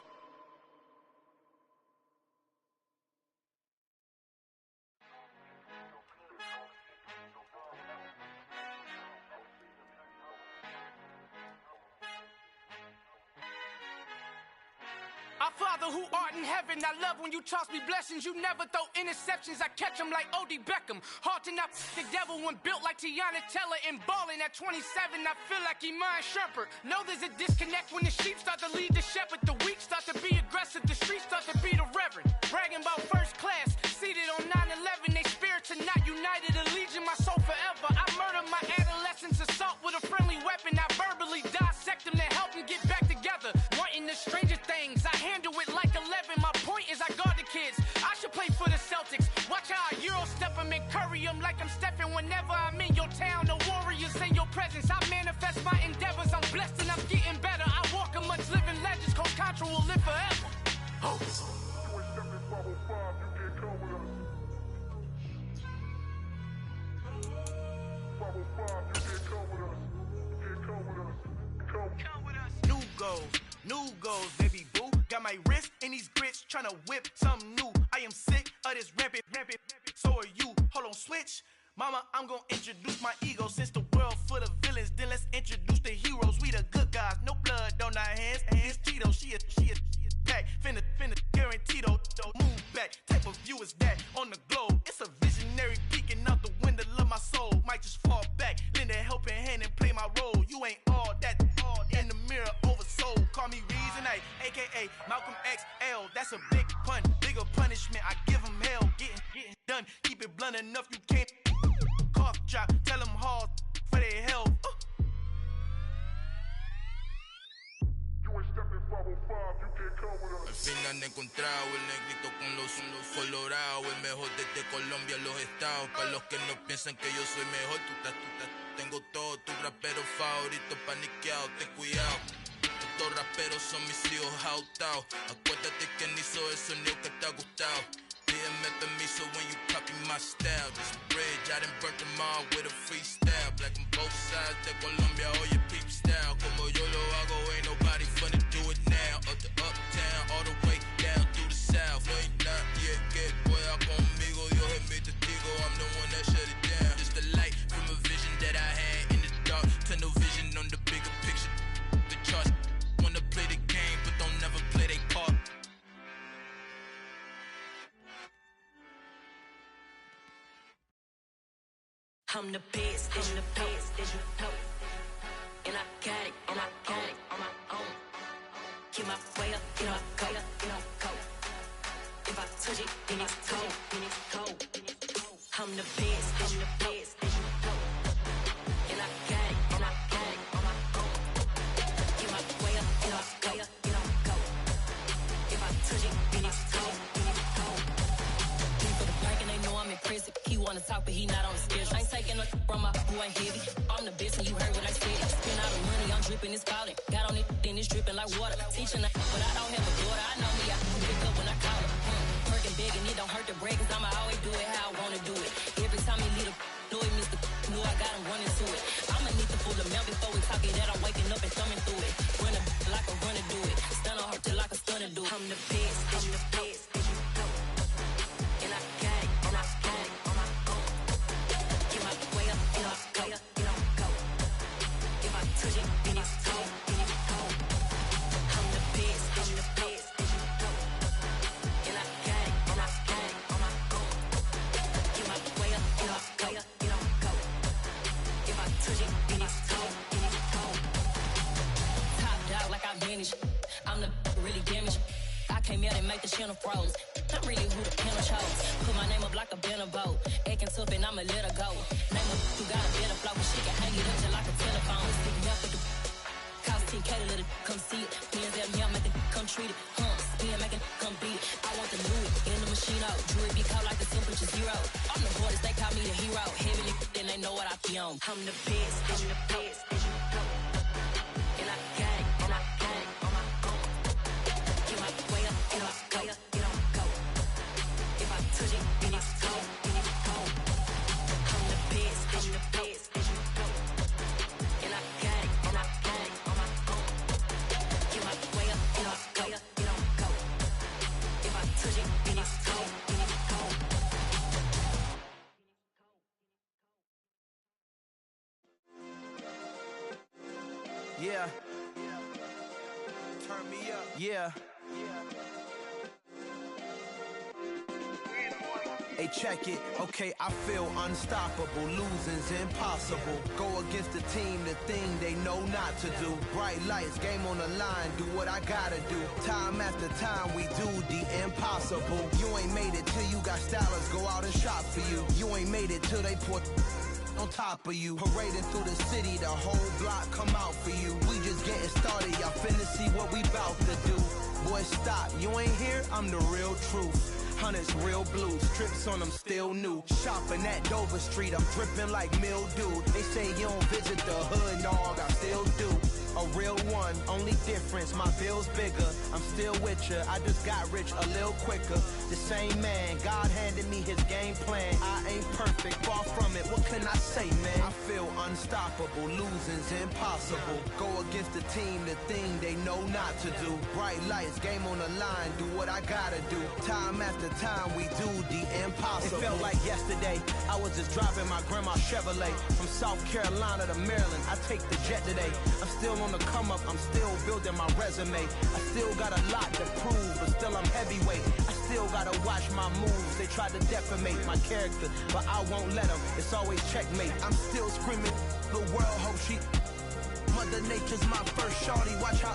Our Father who art in heaven, I love when you toss me blessings. You never throw interceptions, I catch them like O.D. Beckham. Hard to not the devil when built like Tiana Teller. And balling at 27, I feel like Iman Shumpert. Know there's a disconnect when the sheep start to lead the shepherd. The weak start to be aggressive, the streets start to be the reverend. Bragging about first class, seated on 9/11. They spirits are not united, a legion, my soul forever. I murdered my adolescence, assault with a friendly weapon. I verbally dissect them to help them get back together. Wanting the stranger things, I handle it like 11. My point is I guard the kids. I should play for the Celtics. Watch how I Euro step them and curry them like I'm stepping. Whenever I'm in your town, the Warriors in your presence. I manifest my endeavors. I'm blessed and I'm getting better. I walk amongst living legends. Coach Contra will live forever. Oh. New goals, baby boo. Got my wrist in these grits, tryna whip something new. I am sick of this rampant. So are you. Hold on, switch. Mama, I'm gonna introduce my ego. Since the world full of villains, then let's introduce the heroes. We the good guys, no blood on our hands. It's Tito, she is back. Finna, guaranteed, move back. Type of view is that on the globe. It's a visionary peeking out the window of my soul. Might just fall back, lend a helping hand and play my role. You ain't all that in the mirror oversold. Call me Reason A, aka Malcolm XL. That's a big pun, bigger punishment. I give him hell, getting done. Keep it blunt enough, you can't cough drop. Tell them hard for their health. Al fin han encontrado el negrito con los colorados, el mejor desde Colombia, los estados. Para los que no piensan que yo soy mejor, tengo todo, tu rapero favorito paniqueado, ten cuidado. Estos raperos son mis hijos jautados. Acuérdate que ni hizo el sonido que te ha gustado. Pídeme permiso when you copy my style. This bridge, I done burnt them all with a freestyle. Black on both sides de Colombia, oye peep style. Como yo lo hago, ain't nobody finna do it now. Up to uptown, all the way down through the south. No hay nadie que pueda conmigo, Dios es mi testigo. I'm the one that shut it down. Just the light from a vision that I had in the dark. Tunnel vision on the bigger picture. The charts wanna play the game, but don't never play their part. I'm the best, as you know, and I got it on my own. talk, but he not on the schedule. I ain't taking no from my boy heavy. I'm the best, and you heard what I said. Spend all the money, I'm dripping, it's falling. Got on it, then it's dripping like water. Teaching her, but I don't have a daughter. I know me, I can pick up when I call her. Working big, and it don't hurt to break, cause I'ma always do it how I wanna do it. Every time he leave the know it, Mr. Know I got him running to it. I'ma need the full amount before we talk it that I'm waking up and thumbing through it. Run a like a runner do it. Stun on her till like a stunner do it. I'm the best, I'm the best. And I got it, and I got it on my own. Get my way up, and I go, and I go. If I touch it, then it's cold, then it's cold. I'm the best, I'm the best. And I got it, and I got it on my own. Get my way up, and I go, and I go. If I touch it, then it's cold, then it's cold. Top dog like I manage. I'm the really damaged. I came out and make the channel froze. I'm really who the panel chose. Put my name up like a banner boat. Acting tough and I'ma let her go. Name up who got a better flow. She can hang it up just like a telephone. Stick me up with the cost 10K to let it come see it. Hands at me, I make it come treat it. Spin, make it come beat it. I want the Louis in the machine out. Jewelry be cold like the temperature 0. I'm the hardest, they call me the hero. Heavy then they know what I be on. I'm the best, I'm the best. And I got it, and I got it on my own. Get my way up, and I go, and I go. If I touch it, then it's cold, then it's cold. I'm the best, I'm the best. And I got it, and I got it on my own. Get my way up, and I go, and I go. If I touch it, then it's cold, then it's cold. Yeah. Turn me up. Yeah. Hey, check it. Okay, I feel unstoppable. Losing's impossible. Go against the team, the thing they know not to do. Bright lights, game on the line. Do what I gotta do. Time after time, we do the impossible. You ain't made it till you got stylers. Go out and shop for you. You ain't made it till they put on top of you. Parading through the city, the whole block come out for you. We just getting started, y'all finna see what we bout to do. Boy, stop, you ain't here, I'm the real truth. Hundreds real blue, strips on them still new. Shopping at Dover Street, I'm dripping like mildew. They say you don't visit the hood, dog, I still do. A real one, only difference, my bill's bigger. I'm still with ya, I just got rich a little quicker. The same man, God handed me his game plan. I ain't perfect, far from it, what can I say, man? I feel unstoppable, losing's impossible. Go against the team, the thing they know not to do. Bright lights, game on the line, do what I gotta do. Time after time, we do the impossible. It felt like yesterday, I was just driving my grandma's Chevrolet. From South Carolina to Maryland, I take the jet today. I'm still on the come up, I'm still building my resume. I still got a lot to prove, but still I'm heavyweight. I still gotta watch my moves. They try to defamate my character, but I won't let them. It's always checkmate. I'm still screaming, the world hope she. Mother Nature's my first shorty. Watch how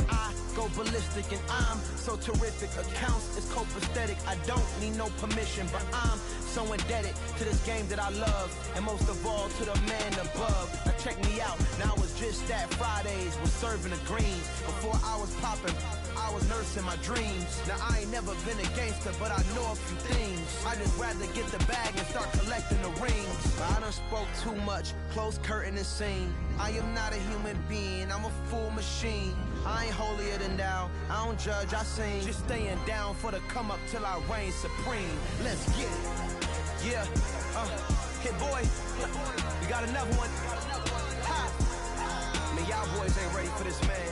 I go ballistic, and I'm so terrific. Accounts is copacetic. I don't need no permission, but I'm so indebted to this game that I love, and most of all to the man above. Now check me out, now it's just that Fridays was serving the greens. Before I was popping, I was nursing my dreams. Now I ain't never been a gangster, but I know a few things. I just rather get the bag and start collecting the rings. I done spoke too much, close curtain and scene. I am not a human being, I'm a full machine. I ain't holier than thou, I don't judge, I sing. Just staying down for the come up till I reign supreme. Let's get it. Yeah, hit boy, we got another one. Ha! Man, y'all boys ain't ready for this, man.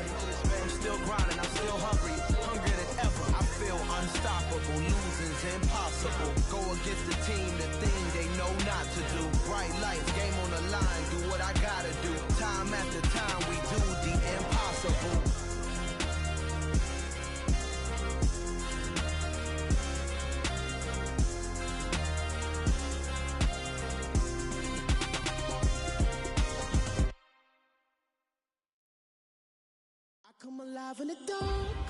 I'm still grinding, I'm still hungry, hungrier than ever. I feel unstoppable, losing's impossible. Go against the team, the thing they know not to do. Bright lights, game on the line, do what I gotta do. Time after time, we do the impossible. Come alive in the dark,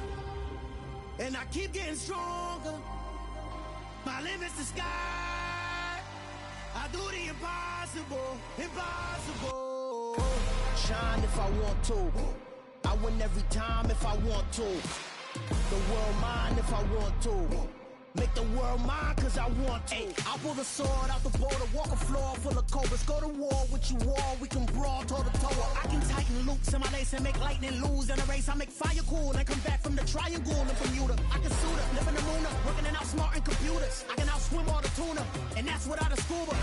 and I keep getting stronger. My limit's the sky. I do the impossible, impossible. Shine if I want to. I win every time if I want to. The world mine if I want to. Make the world mine, cause I want to. I'll pull the sword out the border, walk a floor full of cobras. Go to war with you all, we can brawl toe to toe. I can tighten loops in my lace and make lightning lose in a race. I make fire cool and come back from the triangle in Bermuda. I can suit up, live in the moon up, working and outsmarting computers. I can outswim all the tuna, and that's without a scuba.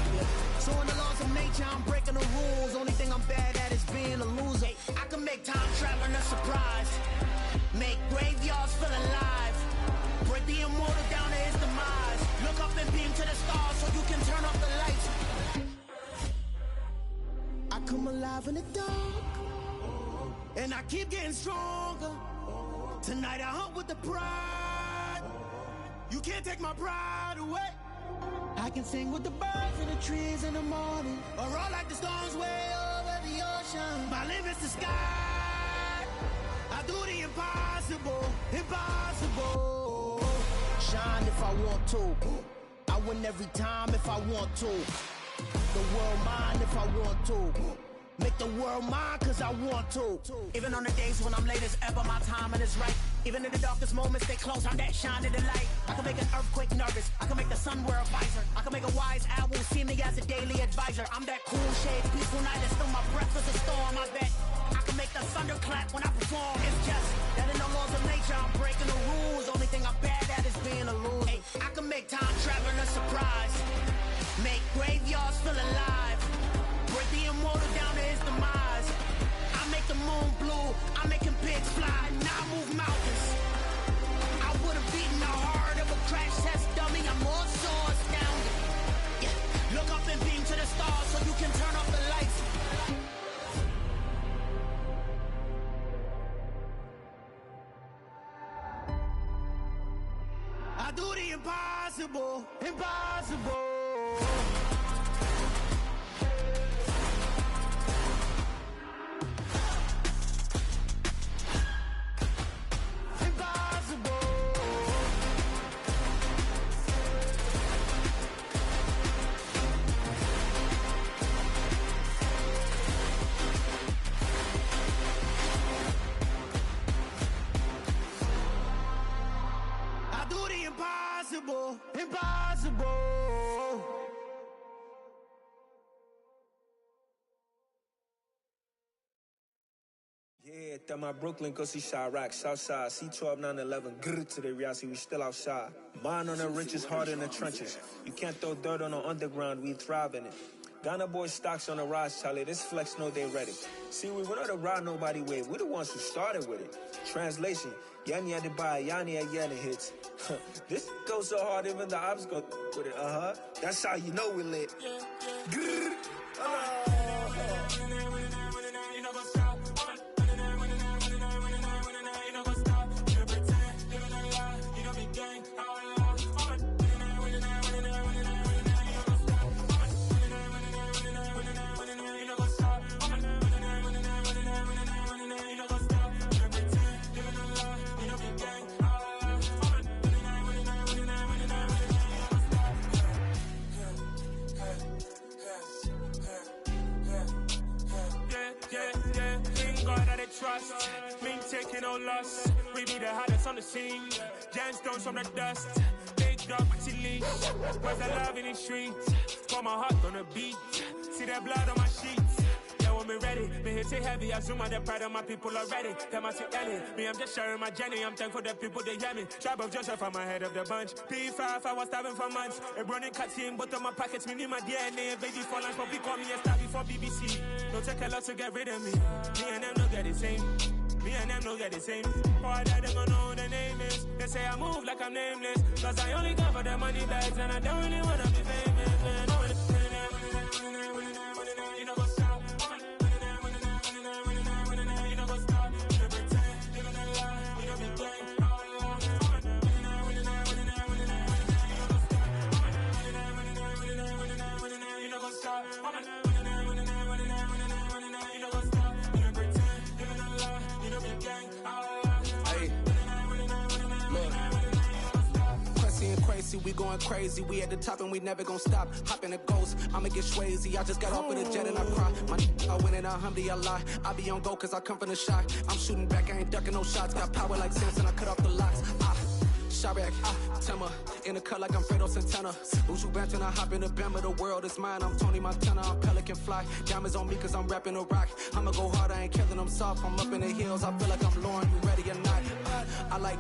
So in the laws of nature, I'm breaking the rules. Only thing I'm bad at is being a loser. I can make time traveling a surprise, make graveyards feel alive, break the immortal down to his demise. Look up and beam to the stars so you can turn off the lights. I come alive in the dark, and I keep getting stronger. Tonight I hunt with the pride. You can't take my pride away. I can sing with the birds in the trees in the morning, or roll like the storms way over the ocean. My limit's the sky. I do the impossible, impossible. Shine if I want to. I win every time if I want to. The world mine if I want to. Make the world mine cause I want to. Even on the days when I'm late as ever, my timing is right. Even in the darkest moments, they close, I'm that shine of the light. I can make an earthquake nervous, I can make the sun wear a visor. I can make a wise owl see me as a daily advisor. I'm that cool shade, peaceful night, and still my breath is a storm, I bet. I can make the thunder clap when I perform. It's just that in the laws of nature, I'm breaking the rules. Only thing I'm bad at is being a loser. Hey, I can make time traveling a surprise, make graveyards feel alive, break the immortal down to his demise. I make the moon blue, I make him pigs fly, now I move mountains. I would've beaten the heart of a crash test dummy, I'm more so astounded. Yeah. Look up and beam to the stars so you can turn off the lights. I do the impossible, impossible. Impossible, impossible. Yeah, that my Brooklyn, go see Chirac, Southside, C12, 911, grrr to the reality, we still outside. Mine on the riches, hard in the trenches. You can't throw dirt on the underground, we thrive in it. Ghana boys stocks on the rise, Charlie, this flex know they ready. See, we went on to ride nobody wave, we the ones who started with it. Translation, Yanni had to buy, Yanni had Yanni hits. This goes so hard, even the ops go with it, That's how you know we lit. Grrr. Trust, me taking no loss. We be the hottest on the scene. Gemstones from the dust. Big dog, pretty leash. Where's the love in the streets? Got my heart on the beat. See that blood on my sheets. Yeah, when me ready, me hit it heavy. I zoom out the pride of my people already. Them I see Ellie. Me, I'm just sharing my journey. I'm thankful that people they hear me. Tribe of Joseph, I'm ahead of the bunch. P5, I was starving for months. A running cutscene, but on my pockets, me need my DNA. Baby for lunch, but we call me a star before BBC. Don't take a lot to get rid of me. Me and them don't get the same. Me and them don't get the same. All that them gonna know who the name is. They say I move like I'm nameless. Cause I only cover the money bags and I don't really wanna be famous, man. You know what's up? You know what's up? You pretend, living a lie. You know be gang. You know what's up? We going crazy, we at the top and we never gonna stop. Hop in a ghost, I'ma get swayzy. I just got off with a jet and I cry. I win in a Humvee, I lie. I be on go cause I come from the shot. I'm shooting back, I ain't ducking no shots. Got power like Samson, I cut off the locks. Chirac. Timber in the cut like I'm Fredo Santana. Lose you back and I hop in the Bama. The world is mine. I'm Tony Montana. I'm Pelican Fly. Diamonds on me cause I'm rapping a rock. I'ma go hard. I ain't killing them soft. I'm up in the hills. I feel like I'm Lauren. You ready or not? I like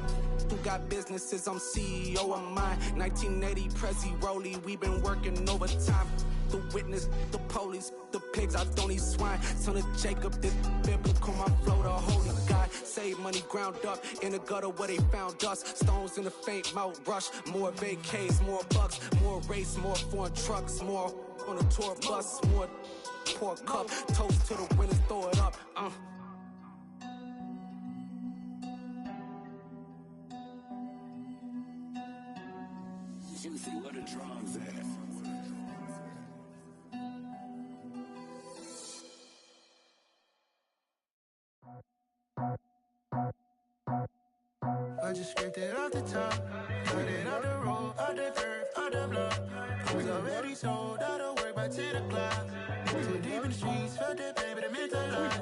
who got businesses. I'm CEO of mine. 1980 Prezi Rolly. We been working overtime. The witness, the police, the pigs, I don't eat swine. Son of Jacob, this biblical, my flow, the holy God. Save money ground up in the gutter where they found us. Stones in the faint mouth rush. More vacays, more bucks, more race, more foreign trucks, more on a tour bus, more pour cup. Toast to the winners, throw it up. Juicy, what a drums at. I just scraped it off the top, cut it off the road, off the curve, off the block. I was already sold out of work by 10 o'clock. Too deep in the streets, felt that pain, but it meant a lot.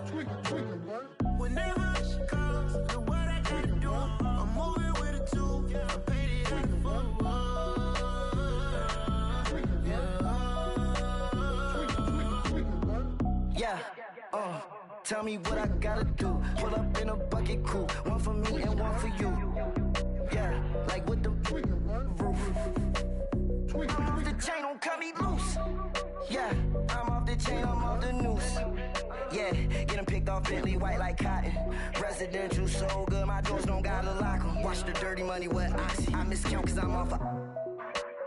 Whenever she calls, know what I gotta do. I'm moving with a two, I paid it out the full. Tell me what I gotta do. Pull up in a bucket crew, one for me and one for you. Yeah, like with the roof. I'm off the chain, don't cut me loose. Yeah, I'm off the chain, I'm off the noose. Yeah, getting picked off Bentley white like cotton. Residential so good, my doors don't gotta lock 'em. Watch the dirty money with Oxy. I miscount cause I'm off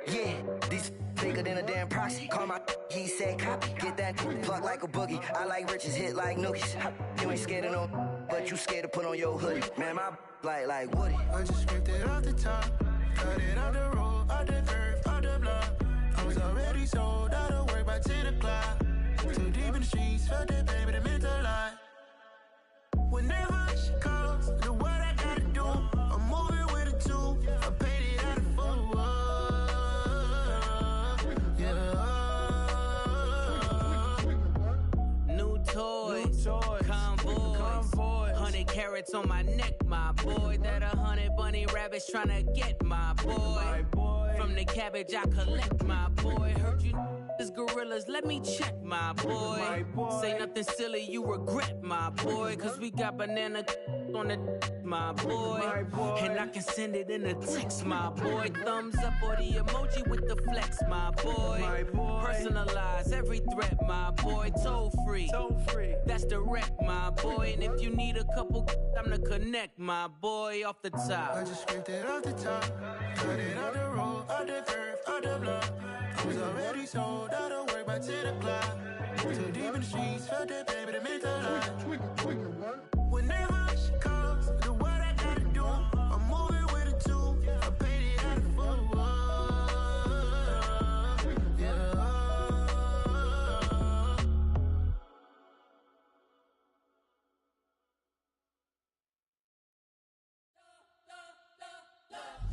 yeah, these bigger than a damn proxy. Call my he said copy. Get that plug like a boogie. I like riches, hit like nookies. You ain't scared of no, but you scared to put on your hoodie. Man, my like Woody. I just scraped it off the top, cut it off the road, off the curve, off the block. I was already sold out of work by 10 o'clock. Too deep in the streets, felt that pain, but it meant a lot. Whenever she calls, know what I gotta do. I'm moving with a two, I paid it out of full. Toys, convoys, 100 carats on my neck, my boy. That 100 bunny rabbits tryna get my boy. From the cabbage I collect, my boy. Heard you is gorillas, let me check, my boy. Say nothing silly, you regret, my boy. Cause we got banana on the my boy. And I can send it in a text, my boy. Thumbs up or the emoji with the flex, my boy. Personalize every threat, my boy. Toll free. That's direct, my boy. And if you need a couple, I'm to connect, my boy, off the top. I just scraped it off the top, cut it off the road, off the curve, off the block. I was already sold out of work by 10 o'clock. Too deep in the streets, felt that pain, but it meant a lot. Whenever she calls, know what I gotta do. I'm moving with a two, I paid it out of full.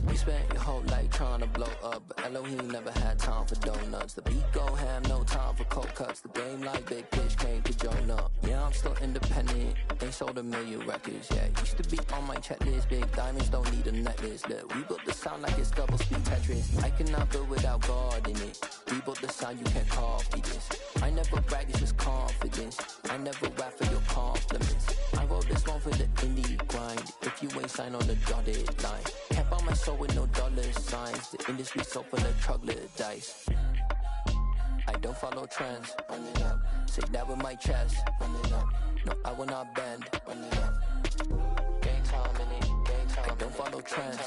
We spent your whole life trying to blow up, but Elohim never had time for donuts. The beat go ham, no time for cold cuts. The game like Big Fish came to join up. Yeah, I'm still independent, ain't sold a million records. Yeah, used to be on my checklist. Big diamonds don't need a necklace. Look, we built the sound like it's double speed Tetris. I cannot build without God in it. We built the sound, you can't copy this. I never brag, it's just confidence. I never rap for your compliments. I wrote this one for the indie grind. If you ain't signed on the dotted line, can't buy my soul with no dollar signs. The industry so full of troglodytes. I don't follow trends. Run it up. Say that with my chest. Run it up. No, I will not bend. Run it up. Gang time in it. Gang time. I don't follow trends.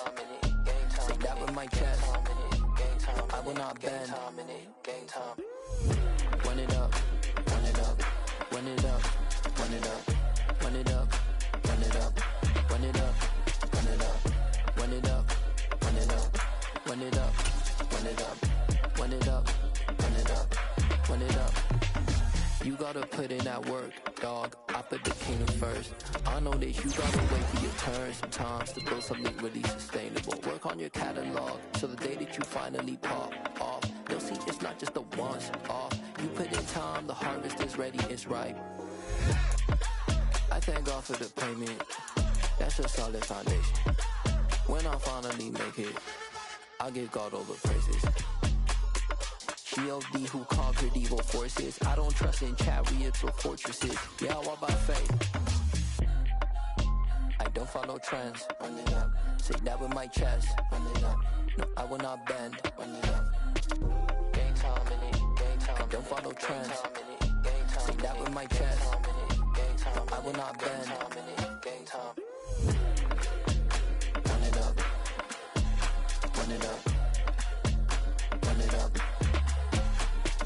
Say that with my chest. I will not bend. Gang time. Run it up. Run it up. Run it up. Run it up. Run it up. Run it up. Run it up. Run it up. Run it up. Run it up. Run it up. Run it up. Run it up. Run it up. Run it up. You gotta put in that work, dog. I put the kingdom first. I know that you gotta wait for your turn sometimes to build something really sustainable. Work on your catalog so the day that you finally pop off, you'll see it's not just a once off. You put in time, the harvest is ready, it's ripe. I thank God for the payment. That's a solid foundation. When I finally make it, I give God all the praises. G.O.D. who conquered evil forces. I don't trust in chariots or fortresses. Yeah, I walk by faith. I don't follow trends. Run it up. Say that with my chest. Run it up. No, I will not bend. Run it up. Gang time in it. Gang time. I don't follow trends. Say that with my chest. No, I will not bend. Gang time. Run it up. Run it up. Run it up.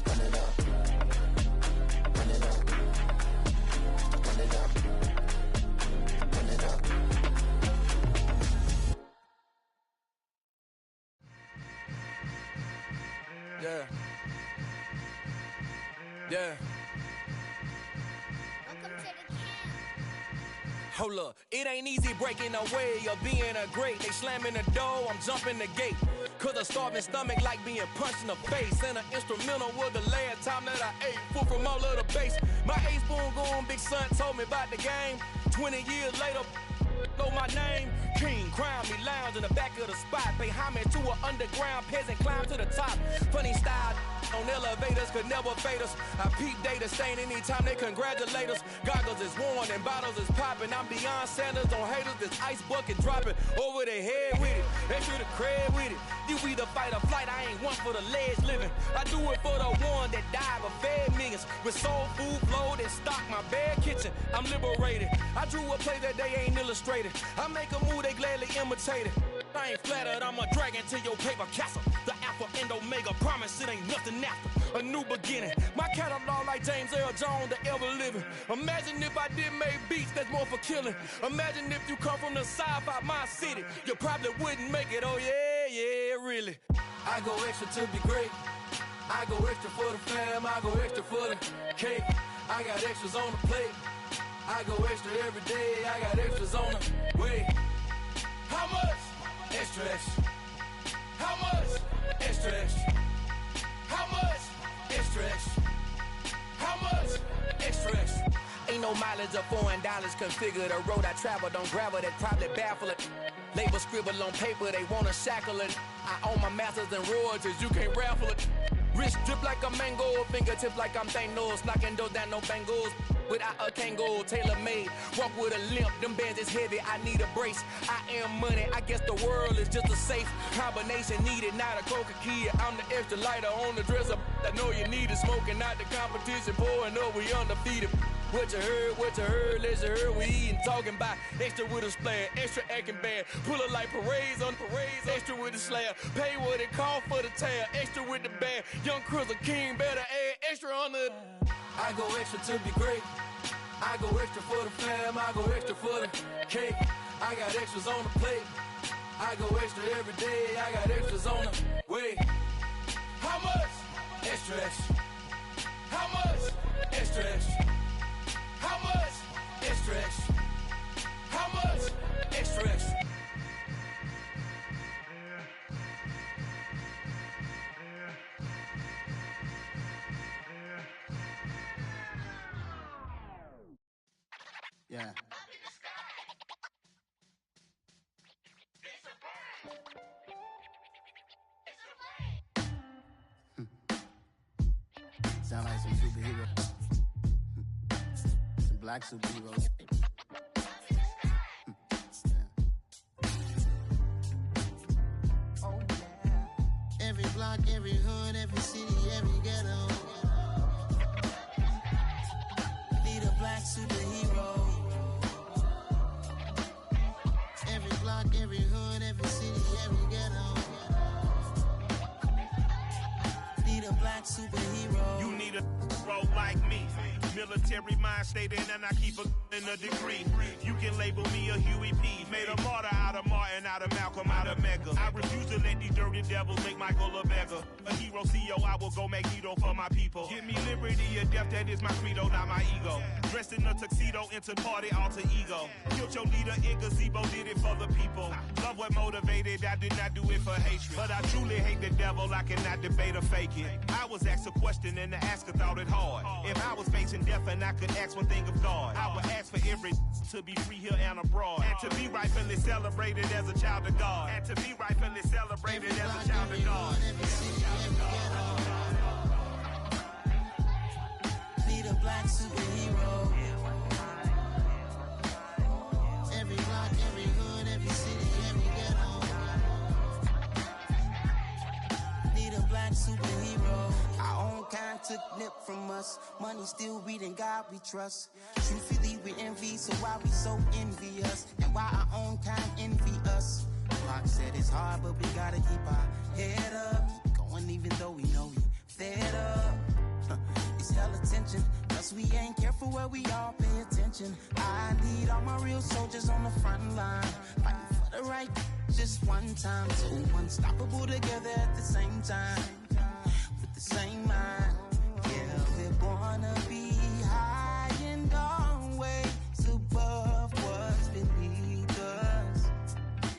Run it up. Run it up. Run it up. Run it up. Yeah. Yeah. Hold up, it ain't easy breaking away or being a great. They slamming the door, I'm jumping the gate. Cause a starving stomach like being punched in the face. And an instrumental was the last time that I ate food from all of the bass. My ace spoon going, big son told me about the game. 20 years later, know my name. King, crown me, lounge in the back of the spot. Pay homage to an underground peasant, climb to the top. Funny style on elevators could never fade us. I peep data stain anytime they congratulate us. Goggles is worn and bottles is popping. I'm beyond Sanders on haters, this ice bucket dropping over their head with it. They should have cred with it. You either fight or flight, I ain't one for the ledge living. I do it for the one that died but fed millions. With soul food flowed and stock my bare kitchen. I'm liberated. I drew a play that they ain't illustrated. I make a move, they gladly imitate it. I ain't flattered, I'm a dragon to your paper castle. The Alpha and Omega, promise it ain't nothing after. A new beginning. My catalog like James Earl Jones, the ever living. Imagine if I did make beats that's more for killing. Imagine if you come from the sci-fi, my city. You probably wouldn't make it, oh yeah, really. I go extra to be great. I go extra for the fam, I go extra for the cake. I got extras on the plate. I go extra every day, I got extras on the way. How much? Extra, extra. How much? Extra, extra. How much? Extra, extra. How much? Extra, extra. Ain't no mileage of $4 configure the road I travel. Don't gravel that probably baffle it. Label scribble on paper, they wanna shackle it. I own my masters and royalties, you can't raffle it. Wrist drip like a mango, fingertip like I'm Thanos. Knocking doors down, no bangles. Without a Kango, tailor-made. Walk with a limp, them bands is heavy, I need a brace. I am money, I guess the world is just a safe combination needed, not a coca key. I'm the extra lighter on the dresser. I know you need it, smoking out the competition, pouring up, we undefeated. What you heard, let's hear we eatin', talking about extra with a splash, extra acting bad, pull it like parades on parades, extra with the slab, pay what it cost for the tab, extra with the band, young Chris a king, better add extra on the. I go extra to be great, I go extra for the fam, I go extra for the cake, I got extras on the plate, I go extra every day, I got extras on the way. How much? Extra, extra. How much? Extra, extra. How much? Extra, extra. How much? Extra, extra. Yeah. Sound like some superhero. Some black superheroes. Oh, yeah. Every block, every hood, every city, every ghetto. Need a black superhero. Every block, every hood, every city, every ghetto. Need a black superhero. You need a role like me. Military mind stated, and I keep in a degree. You can label me a Huey P. Made a martyr out of Martin, out of Malcolm, out of Mega. I refuse to let these dirty devils make Michael a beggar. A hero CEO, I will go Magneto for my people. Give me liberty or death, that is my credo, not my ego. Dressed in in a tuxedo, into party alter ego. Killed your leader in gazebo, did it for the people. Love what motivated, I did not do it for hatred. But I truly hate the devil, I cannot debate or fake it. I was asked a question and the asker thought it hard. If I was facing death and I could ask one thing of God, I would ask for every to be free here and abroad. And to be rightfully celebrated as a child of God. And to be rightfully celebrated as a child of God. Need a black superhero. Every block, every hood, every city, every ghetto. Need a black superhero. Our own kind took nip from us. Money still reading God we trust. Truthfully we envy, so why we so envious? And why our own kind envy us? Block said it's hard, but we gotta keep our head up. Keep going even though we know we fed up. It's hell attention, plus we ain't careful where we all pay attention. I need all my real soldiers on the front line, fighting for the right just one time. So unstoppable together at the same time, with the same mind. Yeah, we're gonna be high and always above what's beneath us.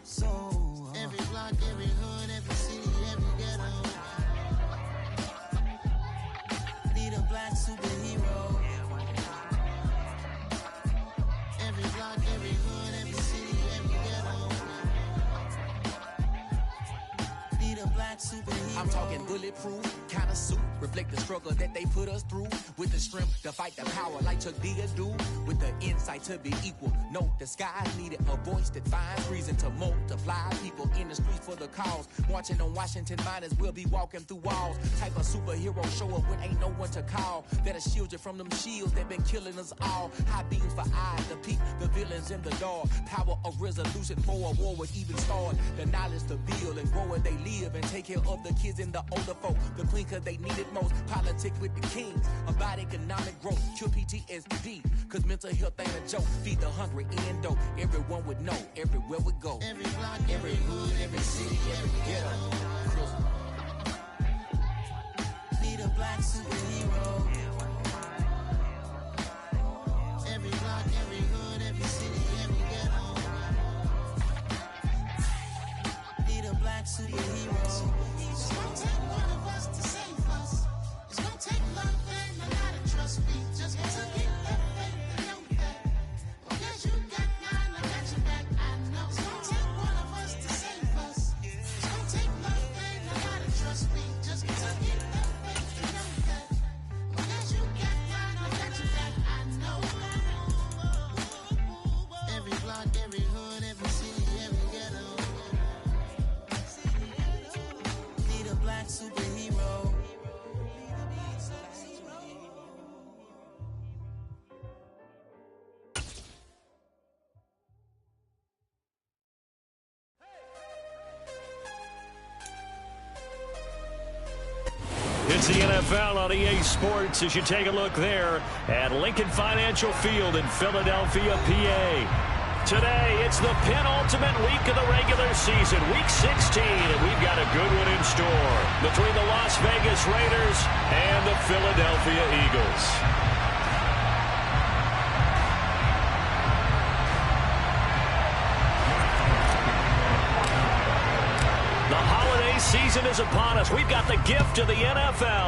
So every block, every hood, every city, every ghetto. Need a black superhero. Every block, every hood, every city, every ghetto. Need a black superhero. I'm talking bulletproof kind of suit, reflect the struggle that they put us through. With the strength to fight the power like Chuck D do. With the insight to be equal. No disguise needed. A voice that finds reason to multiply. People in the streets for the cause. Marching on Washington, might as well be walking through walls. Type of superhero show up when ain't no one to call. That'll shield you from them shields that been killing us all. High beams for eyes to peep the villains in the dark. Power of resolution for a war would even start. The knowledge to build and grow where they live and take care of the kids and the older folk. The queen cause they need it most. Politic with the kings. About economic growth. Cure PTSD. Cause mental health ain't a joke. Feed the hungry and dope. Everyone would know. Everywhere we go. Every block, every hood, every city, every ghetto. Need a black superhero. Every block, every hood, every city, every ghetto. Need a black superhero. It's gonna take one of us to save us. It's gonna take love and a lot of trust. We just got to get that faith and know that. Because you got mine, I got your back. I know. It's gonna take one of us to save us. It's gonna take love and a lot of trust. We just got to get that faith and know that. Because you got mine, I got your back. I know. Every block, every hood, every city, every ghetto. Need a black superhero. It's the NFL on EA Sports as you take a look there at Lincoln Financial Field in Philadelphia, PA. Today, it's the penultimate week of the regular season, week 16, and we've got a good one in store between the Las Vegas Raiders and the Philadelphia Eagles. The holiday season is upon us. We've got the gift of the NFL.